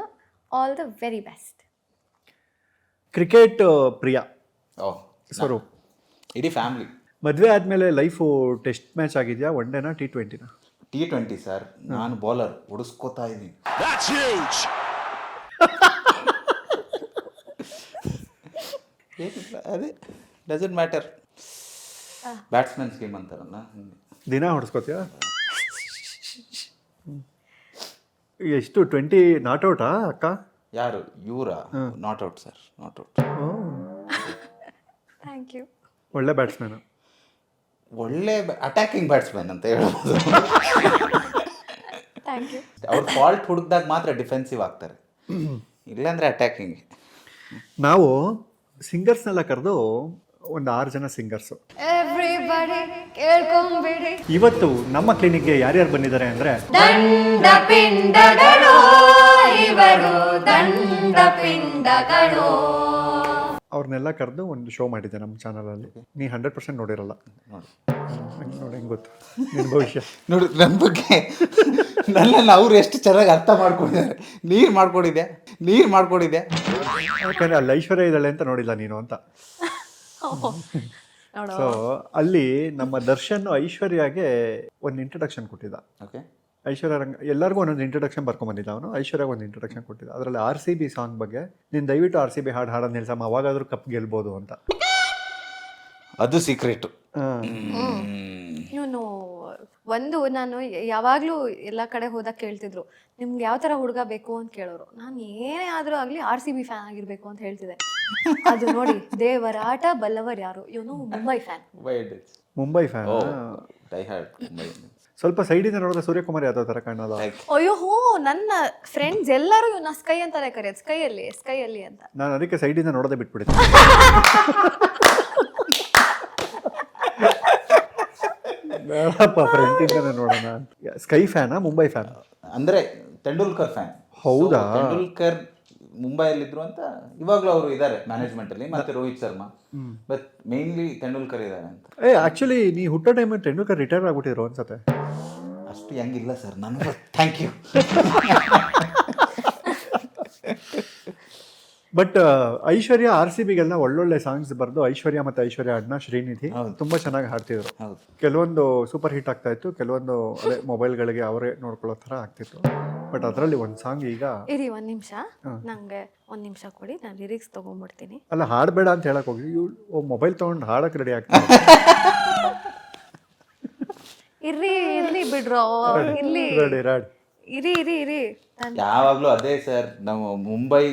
all the very best. Cricket ಪ್ರಿಯ ಓಹ್ ಸ್ವರೂಪ್, ಇಡೀ ಫ್ಯಾಮಿಲಿ. ಮದುವೆ ಆದಮೇಲೆ ಲೈಫು ಟೆಸ್ಟ್ ಮ್ಯಾಚ್ ಆಗಿದೆಯಾ, ಒನ್ ಡೇನಾ T20ನಾ? T20 sir. ನಾನು ಬೌಲರ್ ಉಡಿಸ್ಕೋತಾ ಇದ್ದೀನಿ. ಏನಿಲ್ಲ, ಅದೇ ಡಸಂಟ್ ಮ್ಯಾಟರ್. ಬ್ಯಾಟ್ಸ್ಮನ್ ಸ್ಕೀಮ್ ಅಂತಾರಲ್ಲ, ದಿನ ಹೊಡಿಸ್ಕೋತೀಯಾ? ಎಷ್ಟು 20 ನಾಟ್ ಔಟಾ ಅಕ್ಕ? ಯಾರು ಇವರ? Not out sir, not out. Thank you. ಒಳ್ಳೆ ಬ್ಯಾಟ್ಸ್ಮನ್, ಒಳ್ಳೆ ಅಟ್ಯಾಕಿಂಗ್ ಬ್ಯಾಟ್ಸ್ಮನ್ ಅಂತ ಹೇಳ್ಬೋದು. Thank you. ಅವ್ರ ಫಾಲ್ಟ್ ಹುಡುಕ್ದಾಗ ಮಾತ್ರ ಡಿಫೆನ್ಸಿವ್ ಆಗ್ತಾರೆ, ಇಲ್ಲಾಂದ್ರೆ ಅಟ್ಯಾಕಿಂಗ್. ನಾವು ಸಿಂಗರ್ಸ್ನೆಲ್ಲ ಕರೆದು ಒಂದು 6 ಜನ ಸಿಂಗರ್ಸು. ಎವ್ರಿಬಡಿ ಕೇಳ್ಕೊಂಬಿಡಿ. ಇವತ್ತು ನಮ್ಮ ಕ್ಲಿನಿಕ್ಗೆ ಯಾರ್ಯಾರು ಬಂದಿದ್ದಾರೆ ಅಂದರೆ, ದಂಡ ಪಿಂಡಗಳು ಇವರು, ದಂಡ ಪಿಂಡಗಳು. ಅವ್ರನ್ನೆಲ್ಲ ಕರೆದು ಒಂದು ಶೋ ಮಾಡಿದ್ದೆ ನಮ್ಮ ಚಾನಲಲ್ಲಿ. ನೀ 100% ನೋಡಿರಲ್ಲ. ನೋಡಿ ನೋಡಿ ಹೆಂಗೆ ಗೊತ್ತು ನಿನ್ನ ಭವಿಷ್ಯ. ನೋಡಿ ನನ್ನ ಬಗ್ಗೆ ನನ್ನನ್ನು ಅವ್ರು ಎಷ್ಟು ಚೆನ್ನಾಗಿ ಅರ್ಥ ಮಾಡ್ಕೊಂಡಿದ್ದಾರೆ. ನೀರು ಮಾಡ್ಕೊಂಡಿದ್ದೆ. ಯಾಕಂದರೆ ಅಲ್ಲಿ ಐಶ್ವರ್ಯ ಇದ್ದಾಳೆ ಅಂತ ನೋಡಿಲ್ಲ ನೀನು ಅಂತ. ಸೊ ಅಲ್ಲಿ ನಮ್ಮ ದರ್ಶನ್ ಐಶ್ವರ್ಯಾಗೆ ಒಂದು ಇಂಟ್ರಡಕ್ಷನ್ ಕೊಟ್ಟಿದ್ದ. ಓಕೆ. ಐಶ್ವರ್ಯ ಎಲ್ಲರಿಗೂ ಒಂದೊಂದು ಇಂಟ್ರಡಕ್ಷನ್ ಬರ್ಕೊಂಬಂದಿದ್ದ ಅವನು. ಐಶ್ವರ್ಯಾಗ ಒಂದು ಇಂಟ್ರಡಕ್ಷನ್ ಕೊಟ್ಟಿದ್ದ. ಅದರಲ್ಲಿ RCB ಸಾಂಗ್ ಬಗ್ಗೆ ನೀನು ದಯವಿಟ್ಟು RCB ಹಾಡೋದು ನಿಲ್ಸಮ್ಮ, ಅವಾಗಾದ್ರೂ ಕಪ್ ಗೆಲ್ಬೋದು ಅಂತ. ಅದು ಸೀಕ್ರೆಟು. ಇವನು ಒಂದು, ನಾನು ಯಾವಾಗಲೂ ಎಲ್ಲ ಕಡೆ ಹೋದಾಗ ಕೇಳ್ತಿದ್ರು ನಿಮ್ಗೆ ಯಾವ ಥರ ಹುಡುಗ ಬೇಕು ಅಂತ ಕೇಳೋರು. ನಾನು ಏನೇ ಆದರೂ ಆಗಲಿ RCB ಫ್ಯಾನ್ ಆಗಿರಬೇಕು ಅಂತ ಹೇಳ್ತಿದ್ದೆ. ಅದು ನೋಡಿ, ದೇವರ ಆಟ ಬಲ್ಲವರ್ ಯಾರು, ಇವನು ಮುಂಬೈ ಫ್ಯಾನ್. ಮುಂಬೈ ಫ್ಯಾನ್. ಸ್ವಲ್ಪ ಸೈಡಿಂದ ನೋಡಿದ್ರೆ ಸೂರ್ಯಕುಮಾರ್ ಯಾದವ್ ಥರ ಕಾಣೋದು. ಅಯ್ಯೋ ಹೋ, ನನ್ನ ಫ್ರೆಂಡ್ಸ್ ಎಲ್ಲರೂ ಇವನ್ನ ಸ್ಕೈ ಅಂತಾನೆ ಕರೆಯೋದು, ಸ್ಕೈಯಲ್ಲಿ ಅಂತ. ನಾನು ಅದಕ್ಕೆ ಸೈಡಿಂದ ನೋಡೋದೇ ಬಿಟ್ಬಿಡ್ತೀನಿ. ಬೇಡಪ್ಪ, ಫ್ರೆಂಡಿಂದನೇ ನೋಡೋಣ. ಸ್ಕೈ ಫ್ಯಾನಾ ಮುಂಬೈ ಫ್ಯಾನ್? ಅಂದರೆ ತೆಂಡೂಲ್ಕರ್ ಫ್ಯಾನ್. ಹೌದಾ? ತೆಂಡೂಲ್ಕರ್ ಮುಂಬೈಯಲ್ಲಿದ್ರು ಅಂತ ಇವಾಗಲೂ ಅವರು ಇದ್ದಾರೆ ಮ್ಯಾನೇಜ್ಮೆಂಟಲ್ಲಿ, ಮತ್ತೆ ರೋಹಿತ್ ಶರ್ಮಾ, ಬಟ್ ಮೇನ್ಲಿ ತೆಂಡೂಲ್ಕರ್ ಇದ್ದಾರೆ ಅಂತ. ಆ್ಯಕ್ಚುಲಿ ನೀ ಹುಟ್ಟೋ ಟೈಮಲ್ಲಿ ತೆಂಡೂಲ್ಕರ್ ರಿಟೈರ್ ಆಗ್ಬಿಟ್ಟಿದ್ರು ಅನ್ಸತ್ತೆ. ಅಷ್ಟು ಹೆಂಗಿಲ್ಲ ಸರ್ ನನಗೆ. Thank you. ಬಟ್ ಐಶ್ವರ್ಯ RCBಗೆಲ್ಲ ಒಳ್ಳೊಳ್ಳೆ ಸಾಂಗ್ಸ್ ಬರೆದು, ಐಶ್ವರ್ಯ ಮತ್ತು ಐಶ್ವರ್ಯ ಅಣ್ಣ ಶ್ರೀನಿಧಿ ತುಂಬ ಚೆನ್ನಾಗಿ ಹಾಡ್ತಿದ್ರು. ಕೆಲವೊಂದು ಸೂಪರ್ ಹಿಟ್ ಆಗ್ತಾ ಇತ್ತು, ಕೆಲವೊಂದು ಅದೇ ಮೊಬೈಲ್ಗಳಿಗೆ ಅವರೇ ನೋಡ್ಕೊಳ್ಳೋ ಥರ ಆಗ್ತಿತ್ತು. ಬಟ್ ಅದರಲ್ಲಿ ಒಂದು ಸಾಂಗ್ ಈಗ ಇರಿ ಒಂದು ನಿಮಿಷ, ನಂಗೆ ಒಂದು ನಿಮಿಷ ಕೊಡಿ, ನಾನು ಲಿರಿಕ್ಸ್ ತೊಗೊಂಡ್ಬಿಡ್ತೀನಿ. ಅಲ್ಲ, ಹಾಡಬೇಡ ಅಂತ ಹೇಳಕ್ ಹೋಗಿ ಇವ್ಳು ಮೊಬೈಲ್ ತೊಗೊಂಡು ಹಾಡಕ್ಕೆ ರೆಡಿ ಆಗ್ತಾರೆ. ಇರ್ಲಿ ಬಿಡ್ರೋ, ಇರ್ಲಿ ಇರಿ. ಯಾವಾಗಲೂ ಅದೇ ಸರ್, ನಮ್ಮ ಮುಂಬೈ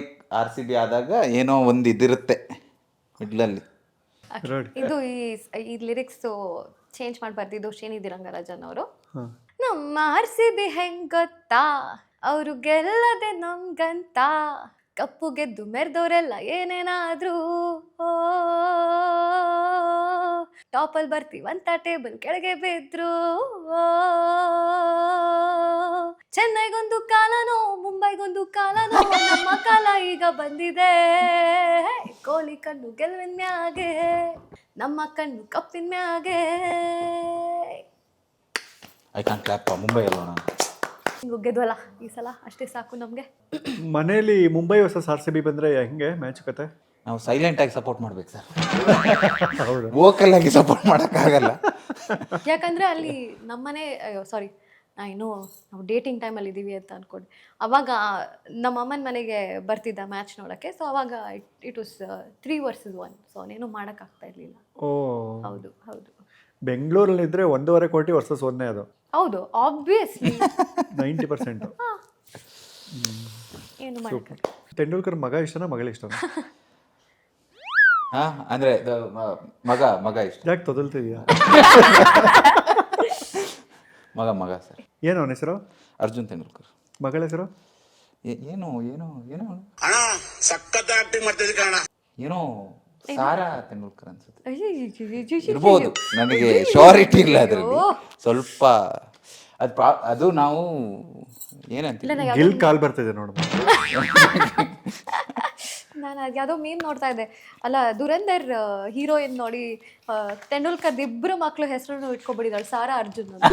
RCB ಆದಾಗ ಏನೋ ಒಂದು ಇದಿರುತ್ತೆ ಮಿಡ್ಲಲ್ಲಿ. ಇದು ಈ ಲಿರಿಕ್ಸ್ ಚೇಂಜ್ ಮಾಡಿ ಬರ್ತಿದ್ದು ಶ್ರೀನಿಧಿ ರಂಗರಾಜನ್ ಅವರು. ನಮ್ಮ RCB ಹೆಂಗ್ ಗೊತ್ತಾ, ಅವರು ಗೆಲ್ಲದೆ ನಮ್ಗಂತ, ಕಪ್ಪು ಗೆದ್ದು ಮೆರೆದವರೆಲ್ಲ ಏನೇನಾದ್ರೂ ಟಾಪಲ್ಲಿ ಬರ್ತೀವಂತ ಟೇಬಲ್ ಕೆಳಗೆ ಬಿದ್ರು, ಚೆನ್ನೈಗೊಂದು ಕಾಲನೋ ಮುಂಬೈಗೊಂದು ಕಾಲನೋ ನಮ್ಮ ಕಾಲ ಈಗ ಬಂದಿದೆ. ಕೋಹ್ಲಿ ಕಣ್ಣು ಗೆಲುವಿನ ಮ್ಯಾಗೆ, ನಮ್ಮ ಕಣ್ಣು ಕಪ್ಪಿನ ಮ್ಯಾಗೆ. ಐ ಕಾಂಟ್ ಕ್ಲಾಪ್ ಮುಂಬೈ ಅಲ್ಲ ನಾನು. ಹಿಂಗೆ ಗೆದ್ವಲ್ಲ ಈ ಸಲ, ಅಷ್ಟೇ ಸಾಕು ನಮಗೆ. ಮನೆಯಲ್ಲಿ ಮುಂಬೈ ವರ್ಸಸ್ RCB ಬಂದರೆ ಹೆಂಗೆ ಮ್ಯಾಚ್ ಕತೆ? ನಾವು ಸೈಲೆಂಟಾಗಿ ಸಪೋರ್ಟ್ ಮಾಡ್ಬೇಕು ಸರ್, ಹೌದು. ವೋಕಲ್ ಆಗಿ ಸಪೋರ್ಟ್ ಮಾಡೋಕ್ಕಾಗಲ್ಲ. ಯಾಕಂದರೆ ಅಲ್ಲಿ ನಮ್ಮನೆ ಸಾರಿ ಇನ್ನೂ ನಾವು ಡೇಟಿಂಗ್ ಟೈಮಲ್ಲಿ ಇದ್ದೀವಿ ಅಂತ ಅಂದ್ಕೊಂಡು ಅವಾಗ ನಮ್ಮ ಅಮ್ಮನ ಮನೆಗೆ ಬರ್ತಿದ್ದ ಮ್ಯಾಚ್ ನೋಡೋಕ್ಕೆ. ಸೊ ಅವಾಗ ಇಟ್ ವಾಸ್ 3 versus 1. ಸೊ ಅವನೇನು ಮಾಡೋಕ್ಕಾಗ್ತಾ ಇರಲಿಲ್ಲ. ಓ, ಹೌದು ಹೌದು. ಬೆಂಗಳೂರಲ್ಲಿದ್ದರೆ 1.5 ಕೋಟಿ ವರ್ಸಸ್ 1 ಅದು. ಹೌದು ಆಬ್ವಿಯಸ್ಲಿ 90%. ಏನು ಮಾಡೋಕ್ಕೆ. ತೆಂಡೂಲ್ಕರ್ ಮಗ ಇಷ್ಟನಾ ಮಗಳ ಇಷ್ಟನಾ? ಹಾಂ ಅಂದರೆ ಮಗ ಇಷ್ಟ. ಯಾಕೆ ತೊದಲ್ತಿದ್ಯಾ? ಮಗ ಸರ್. ಏನು ಅವನ ಹೆಸರು? ಅರ್ಜುನ್ ತೆಂಡೂಲ್ಕರ್. ಮಗಳ ಹೆಸರು? ಏನೋ ಏನೋ ಸಾರಾ ತೆಂಡೂಲ್ಕರ್ ಅನ್ಸುತ್ತೆ, ಇರ್ಬೋದು, ನನಗೆ ಶ್ಯೂರಿಟಿ ಇಲ್ಲ ಅದರಲ್ಲಿ. ಸ್ವಲ್ಪ ಅದು ನಾವು ಏನಂತ ಗಿಲ್ ಕಾಲ್ ಬರ್ತಿದೆ ನೋಡು. ನಾನು ಅದು ಯಾವುದೋ ಮೀನ್ ನೋಡ್ತಾ ಇದ್ದೆ ಅಲ್ಲ, ದುರಂದರ್ ಹೀರೋಯಿನ್ ನೋಡಿ ತೆಂಡೂಲ್ಕರ್ ಇಬ್ಬರು ಮಕ್ಕಳು ಹೆಸರನ್ನು ಇಟ್ಕೊಬಿಟ್ಟಿದ್ದಾಳೆ, ಸಾರಾ ಅರ್ಜುನ್ ಅಂತ.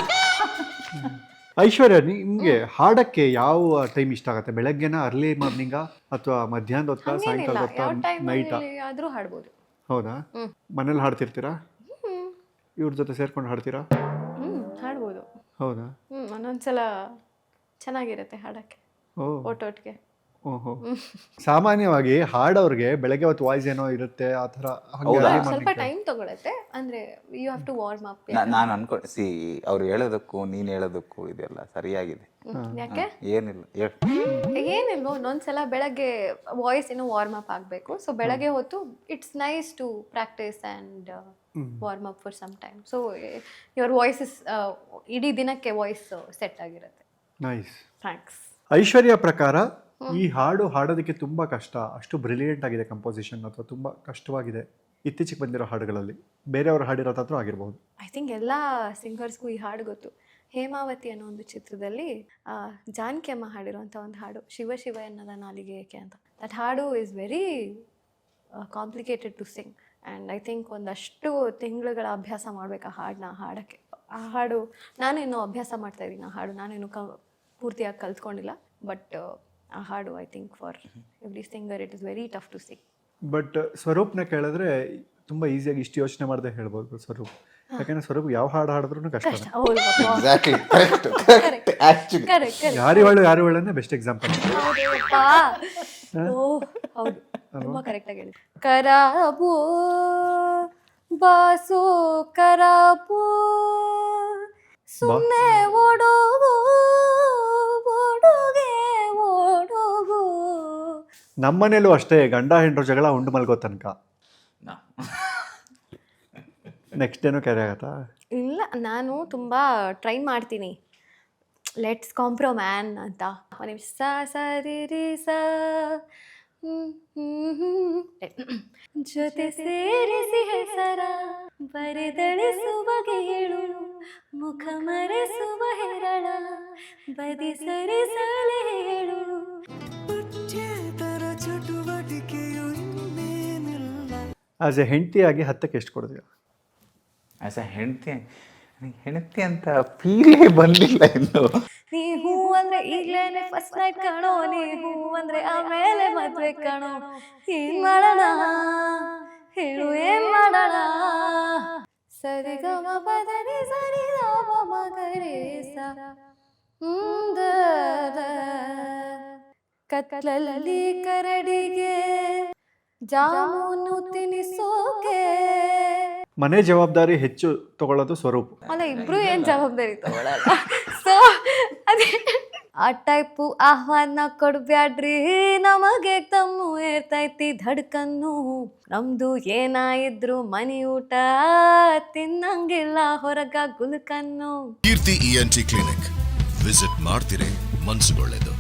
ಐಶ್ವರ್ಯ, ನಿಮ್ಗೆ ಹಾಡಕ್ಕೆ ಯಾವ ಟೈಮ್ ಇಷ್ಟ ಆಗುತ್ತೆ? ಬೆಳಗ್ಗೆನ, ಅರ್ಲಿ ಮಾರ್ನಿಂಗಾ, ಅಥವಾ ಮಧ್ಯಾಹ್ನದ ಹೊತ್ತ, ಸಾಯಂಕಾಲ ಹೊತ್ತ, ಯಾವ ನೈಟಾ? ಟೈಮಲ್ಲಿ ಆದರೂ ಹಾಡ್ಬೋದು. ಹೌದಾ? ಮನೇಲಿ ಹಾಡ್ತಿರ್ತೀರಾ? ಇವ್ರ ಜೊತೆ ಸೇರ್ಕೊಂಡು ಹಾಡ್ತೀರಾ? ಹಾಡ್ಬೋದು. ಹೌದಾ? ಒಂದೊಂದ್ಸಲ ಚೆನ್ನಾಗಿರುತ್ತೆ ಹಾಡಕ್ಕೆ ಓ, ಒಟ್ಟೊಟ್ಟಿಗೆ. ಓಹೋ. ಸಾಮಾನ್ಯವಾಗಿ ಹಾಡೋರ್ಗೆ ಬೆಳಗ್ಗೆ ಹೊತ್ತು ವಾಯ್ಸ್ ಏನೋ ಇರುತ್ತೆ ಆ ಥರ. ಸ್ವಲ್ಪ ಟೈಮ್ ತಗೊಳುತ್ತೆ, ಅಂದ್ರೆ you have to warm up. ನಾನು ಅನ್ಕೊಂಡು ಅವ್ರು ಹೇಳೋದಕ್ಕೂ ನೀನು ಹೇಳೋದಕ್ಕೂ ಇದೆಲ್ಲ ಸರಿಯಾಗಿದೆ. ಯಾಕೆ? ಏನಿಲ್ಲ ಒಂದೊಂದ್ಸಲ ಬೆಳಗ್ಗೆ ವಾಯ್ಸ್ ಏನೋ ವಾರ್ಮ್ ಅಪ್ ಆಗಬೇಕು. ಸೊ ಬೆಳಗ್ಗೆ ಹೊತ್ತು it's nice to practise and warm up for some time. So your voice is ಇಡೀ ದಿನಕ್ಕೆ ವಾಯ್ಸ್ ಸೆಟ್ ಆಗಿರುತ್ತೆ. ನೈಸ್. ಥ್ಯಾಂಕ್ಸ್. ಐಶ್ವರ್ಯ ಪ್ರಕಾರ ಈ ಹಾಡು ಹಾಡೋದಕ್ಕೆ ತುಂಬ ಕಷ್ಟ, ಅಷ್ಟು ಬ್ರಿಲಿಯಂಟ್ ಆಗಿದೆ ಕಂಪೋಸಿಷನ್, ಅಥವಾ ತುಂಬ ಕಷ್ಟವಾಗಿದೆ ಇತ್ತೀಚೆಗೆ ಬಂದಿರೋ ಹಾಡುಗಳಲ್ಲಿ? ಬೇರೆಯವರು ಹಾಡಿರೋದಾದ್ರೂ ಆಗಿರ್ಬೋದು. ಐ ಥಿಂಕ್ ಎಲ್ಲ ಸಿಂಗರ್ಸ್ಗೂ ಈ ಹಾಡು ಗೊತ್ತು. ಹೇಮಾವತಿ ಅನ್ನೋ ಒಂದು ಚಿತ್ರದಲ್ಲಿ ಜಾನಕಿ ಅಮ್ಮ ಹಾಡಿರುವಂಥ ಒಂದು ಹಾಡು, ಶಿವ ಶಿವ ಎನ್ನದ ನಾಲಿಗೆ ಏಕೆ ಅಂತ. ದಟ್ ಹಾಡು is very complicated to sing and I think ಒಂದಷ್ಟು ತಿಂಗಳುಗಳ ಅಭ್ಯಾಸ ಮಾಡಬೇಕು ಆ ಹಾಡನ್ನ ಹಾಡೋಕ್ಕೆ. ಆ ಹಾಡು ನಾನೇನು ಅಭ್ಯಾಸ ಮಾಡ್ತಾಯಿದ್ದೀನಿ, ಆ ಹಾಡು ನಾನೇನು ಪೂರ್ತಿಯಾಗಿ ಕಲ್ತ್ಕೊಂಡಿಲ್ಲ. ಬಟ್ ಆ ಹಾಡು I think for every singer it is very tough to sing. But ಸ್ವರೂಪ್ನ ಕೇಳಿದ್ರೆ ತುಂಬ ಈಸಿಯಾಗಿ ಇಷ್ಟು ಯೋಚನೆ ಮಾಡದೆ ಹೇಳ್ಬೋದು ಸ್ವರೂಪ್. ಯಾಕಂದ್ರೆ ಸ್ವರೂಪ್ ಯಾವ ಹಾಡು ಹಾಡಿದ್ರು ಕಷ್ಟ. ಯಾರು ಹೇಳೋದೇ ಬೆಸ್ಟ್ ಎಕ್ಸಾಂಪಲ್. ಹೌದು, ತುಂಬಾ ಕರೆಕ್ಟಾಗಿ ಹೇಳಿ. ಕರಾಬೋ ಬಾಸೋ ಕರಾಬೋ ಸುಮ್ಮನೆ ಓಡೋಗೋ ಓಡೋಗೆ ಓಡೋಗೋ. ನಮ್ಮನೇಲೂ ಅಷ್ಟೇ, ಗಂಡ ಹೆಂಡ್ರ ಜಗಳ ಉಂಡು ಮಲ್ಗೋ ತನಕ. ನೆಕ್ಸ್ಟ್ ಡೇನೂ ಕ್ಯಾರಿ ಆಗತ್ತಾ? ಇಲ್ಲ, ನಾನು ತುಂಬ ಟ್ರೈ ಮಾಡ್ತೀನಿ. ಲೆಟ್ಸ್ ಕಾಂಪ್ರೊಮ್ಯಾನ್ ಅಂತ. ಸ ಸರಿ ರಿ ಸ ಜೊತೆ ಸೇರಿಸಿ ಹೆಸರ ಬರೆದಳಿಸುವ ಹೇಳು, ಮುಖ ಮರೆಸುವ ಹೆರಳ ಬದಿ ಸರಿಸಲೆ ಹೇಳು. ಆಸ್ ಎ ಹೆಂಡತಿಯಾಗಿ 10ಕ್ಕೆ ಎಷ್ಟು ಕೊಡ್ತೀಯ? ಆಸ್ ಎ ಹೆಂಡತಿ ಅಂತ ಫೀಲೇ ಬಂದಿಲ್ಲ ಇನ್ನು. ನೀ ಹೂ ಅಂದ್ರೆ ಈಗ್ಲೇನೆ ಫಸ್ಟ್ ನೈಟ್ ಕಾಣೋ, ನೀ ಹೂ ಅಂದ್ರೆ ಆಮೇಲೆ ಮದ್ವೆ ಕಾಣೋ. ಏನ್ ಮಾಡೋಣ ಹೇಳು, ಏನ್ ಮಾಡೋಣ? ಸರಿ ಗಮ ಪದರಿ ಸರಿ ಮ ಮಗರಿ ಸ ಕತ್ಲಲ್ಲಿ ಕರಡಿಗೆ ಜಾಮೂನು ತಿನಿಸೋಕೆ. ಮನೆ ಜವಾಬ್ದಾರಿ ಹೆಚ್ಚು ತಗೊಳ್ಳೋದು ಸ್ವರೂಪ್ ಅಲ್ಲ, ಇಬ್ರು ಏನ್ ಜವಾಬ್ದಾರಿ ತಗೊಳಲ್ಲ. ಸೊ ಅದೇ ಆ ಟೈಪು ಆಹ್ವಾನ ಕೊಡ್ಬ್ಯಾಡ್ರಿ, ನಮಗೆ ತಮ್ಮು ಏರ್ತೈತಿ ಧಡ್ಕನ್ನು. ನಮ್ದು ಏನಾಯಿದ್ರು ಮನಿ ಊಟ ತಿನ್ನಂಗಿಲ್ಲ ಹೊರಗ ಗುಲ್ಕನ್ನು. ಕೀರ್ತಿ ENT ಕ್ಲಿನಿಕ್ ವಿಸಿಟ್ ಮಾಡ್ತಿರೇ ಮನ್ಸುಗೊಳ್ಳೆದು.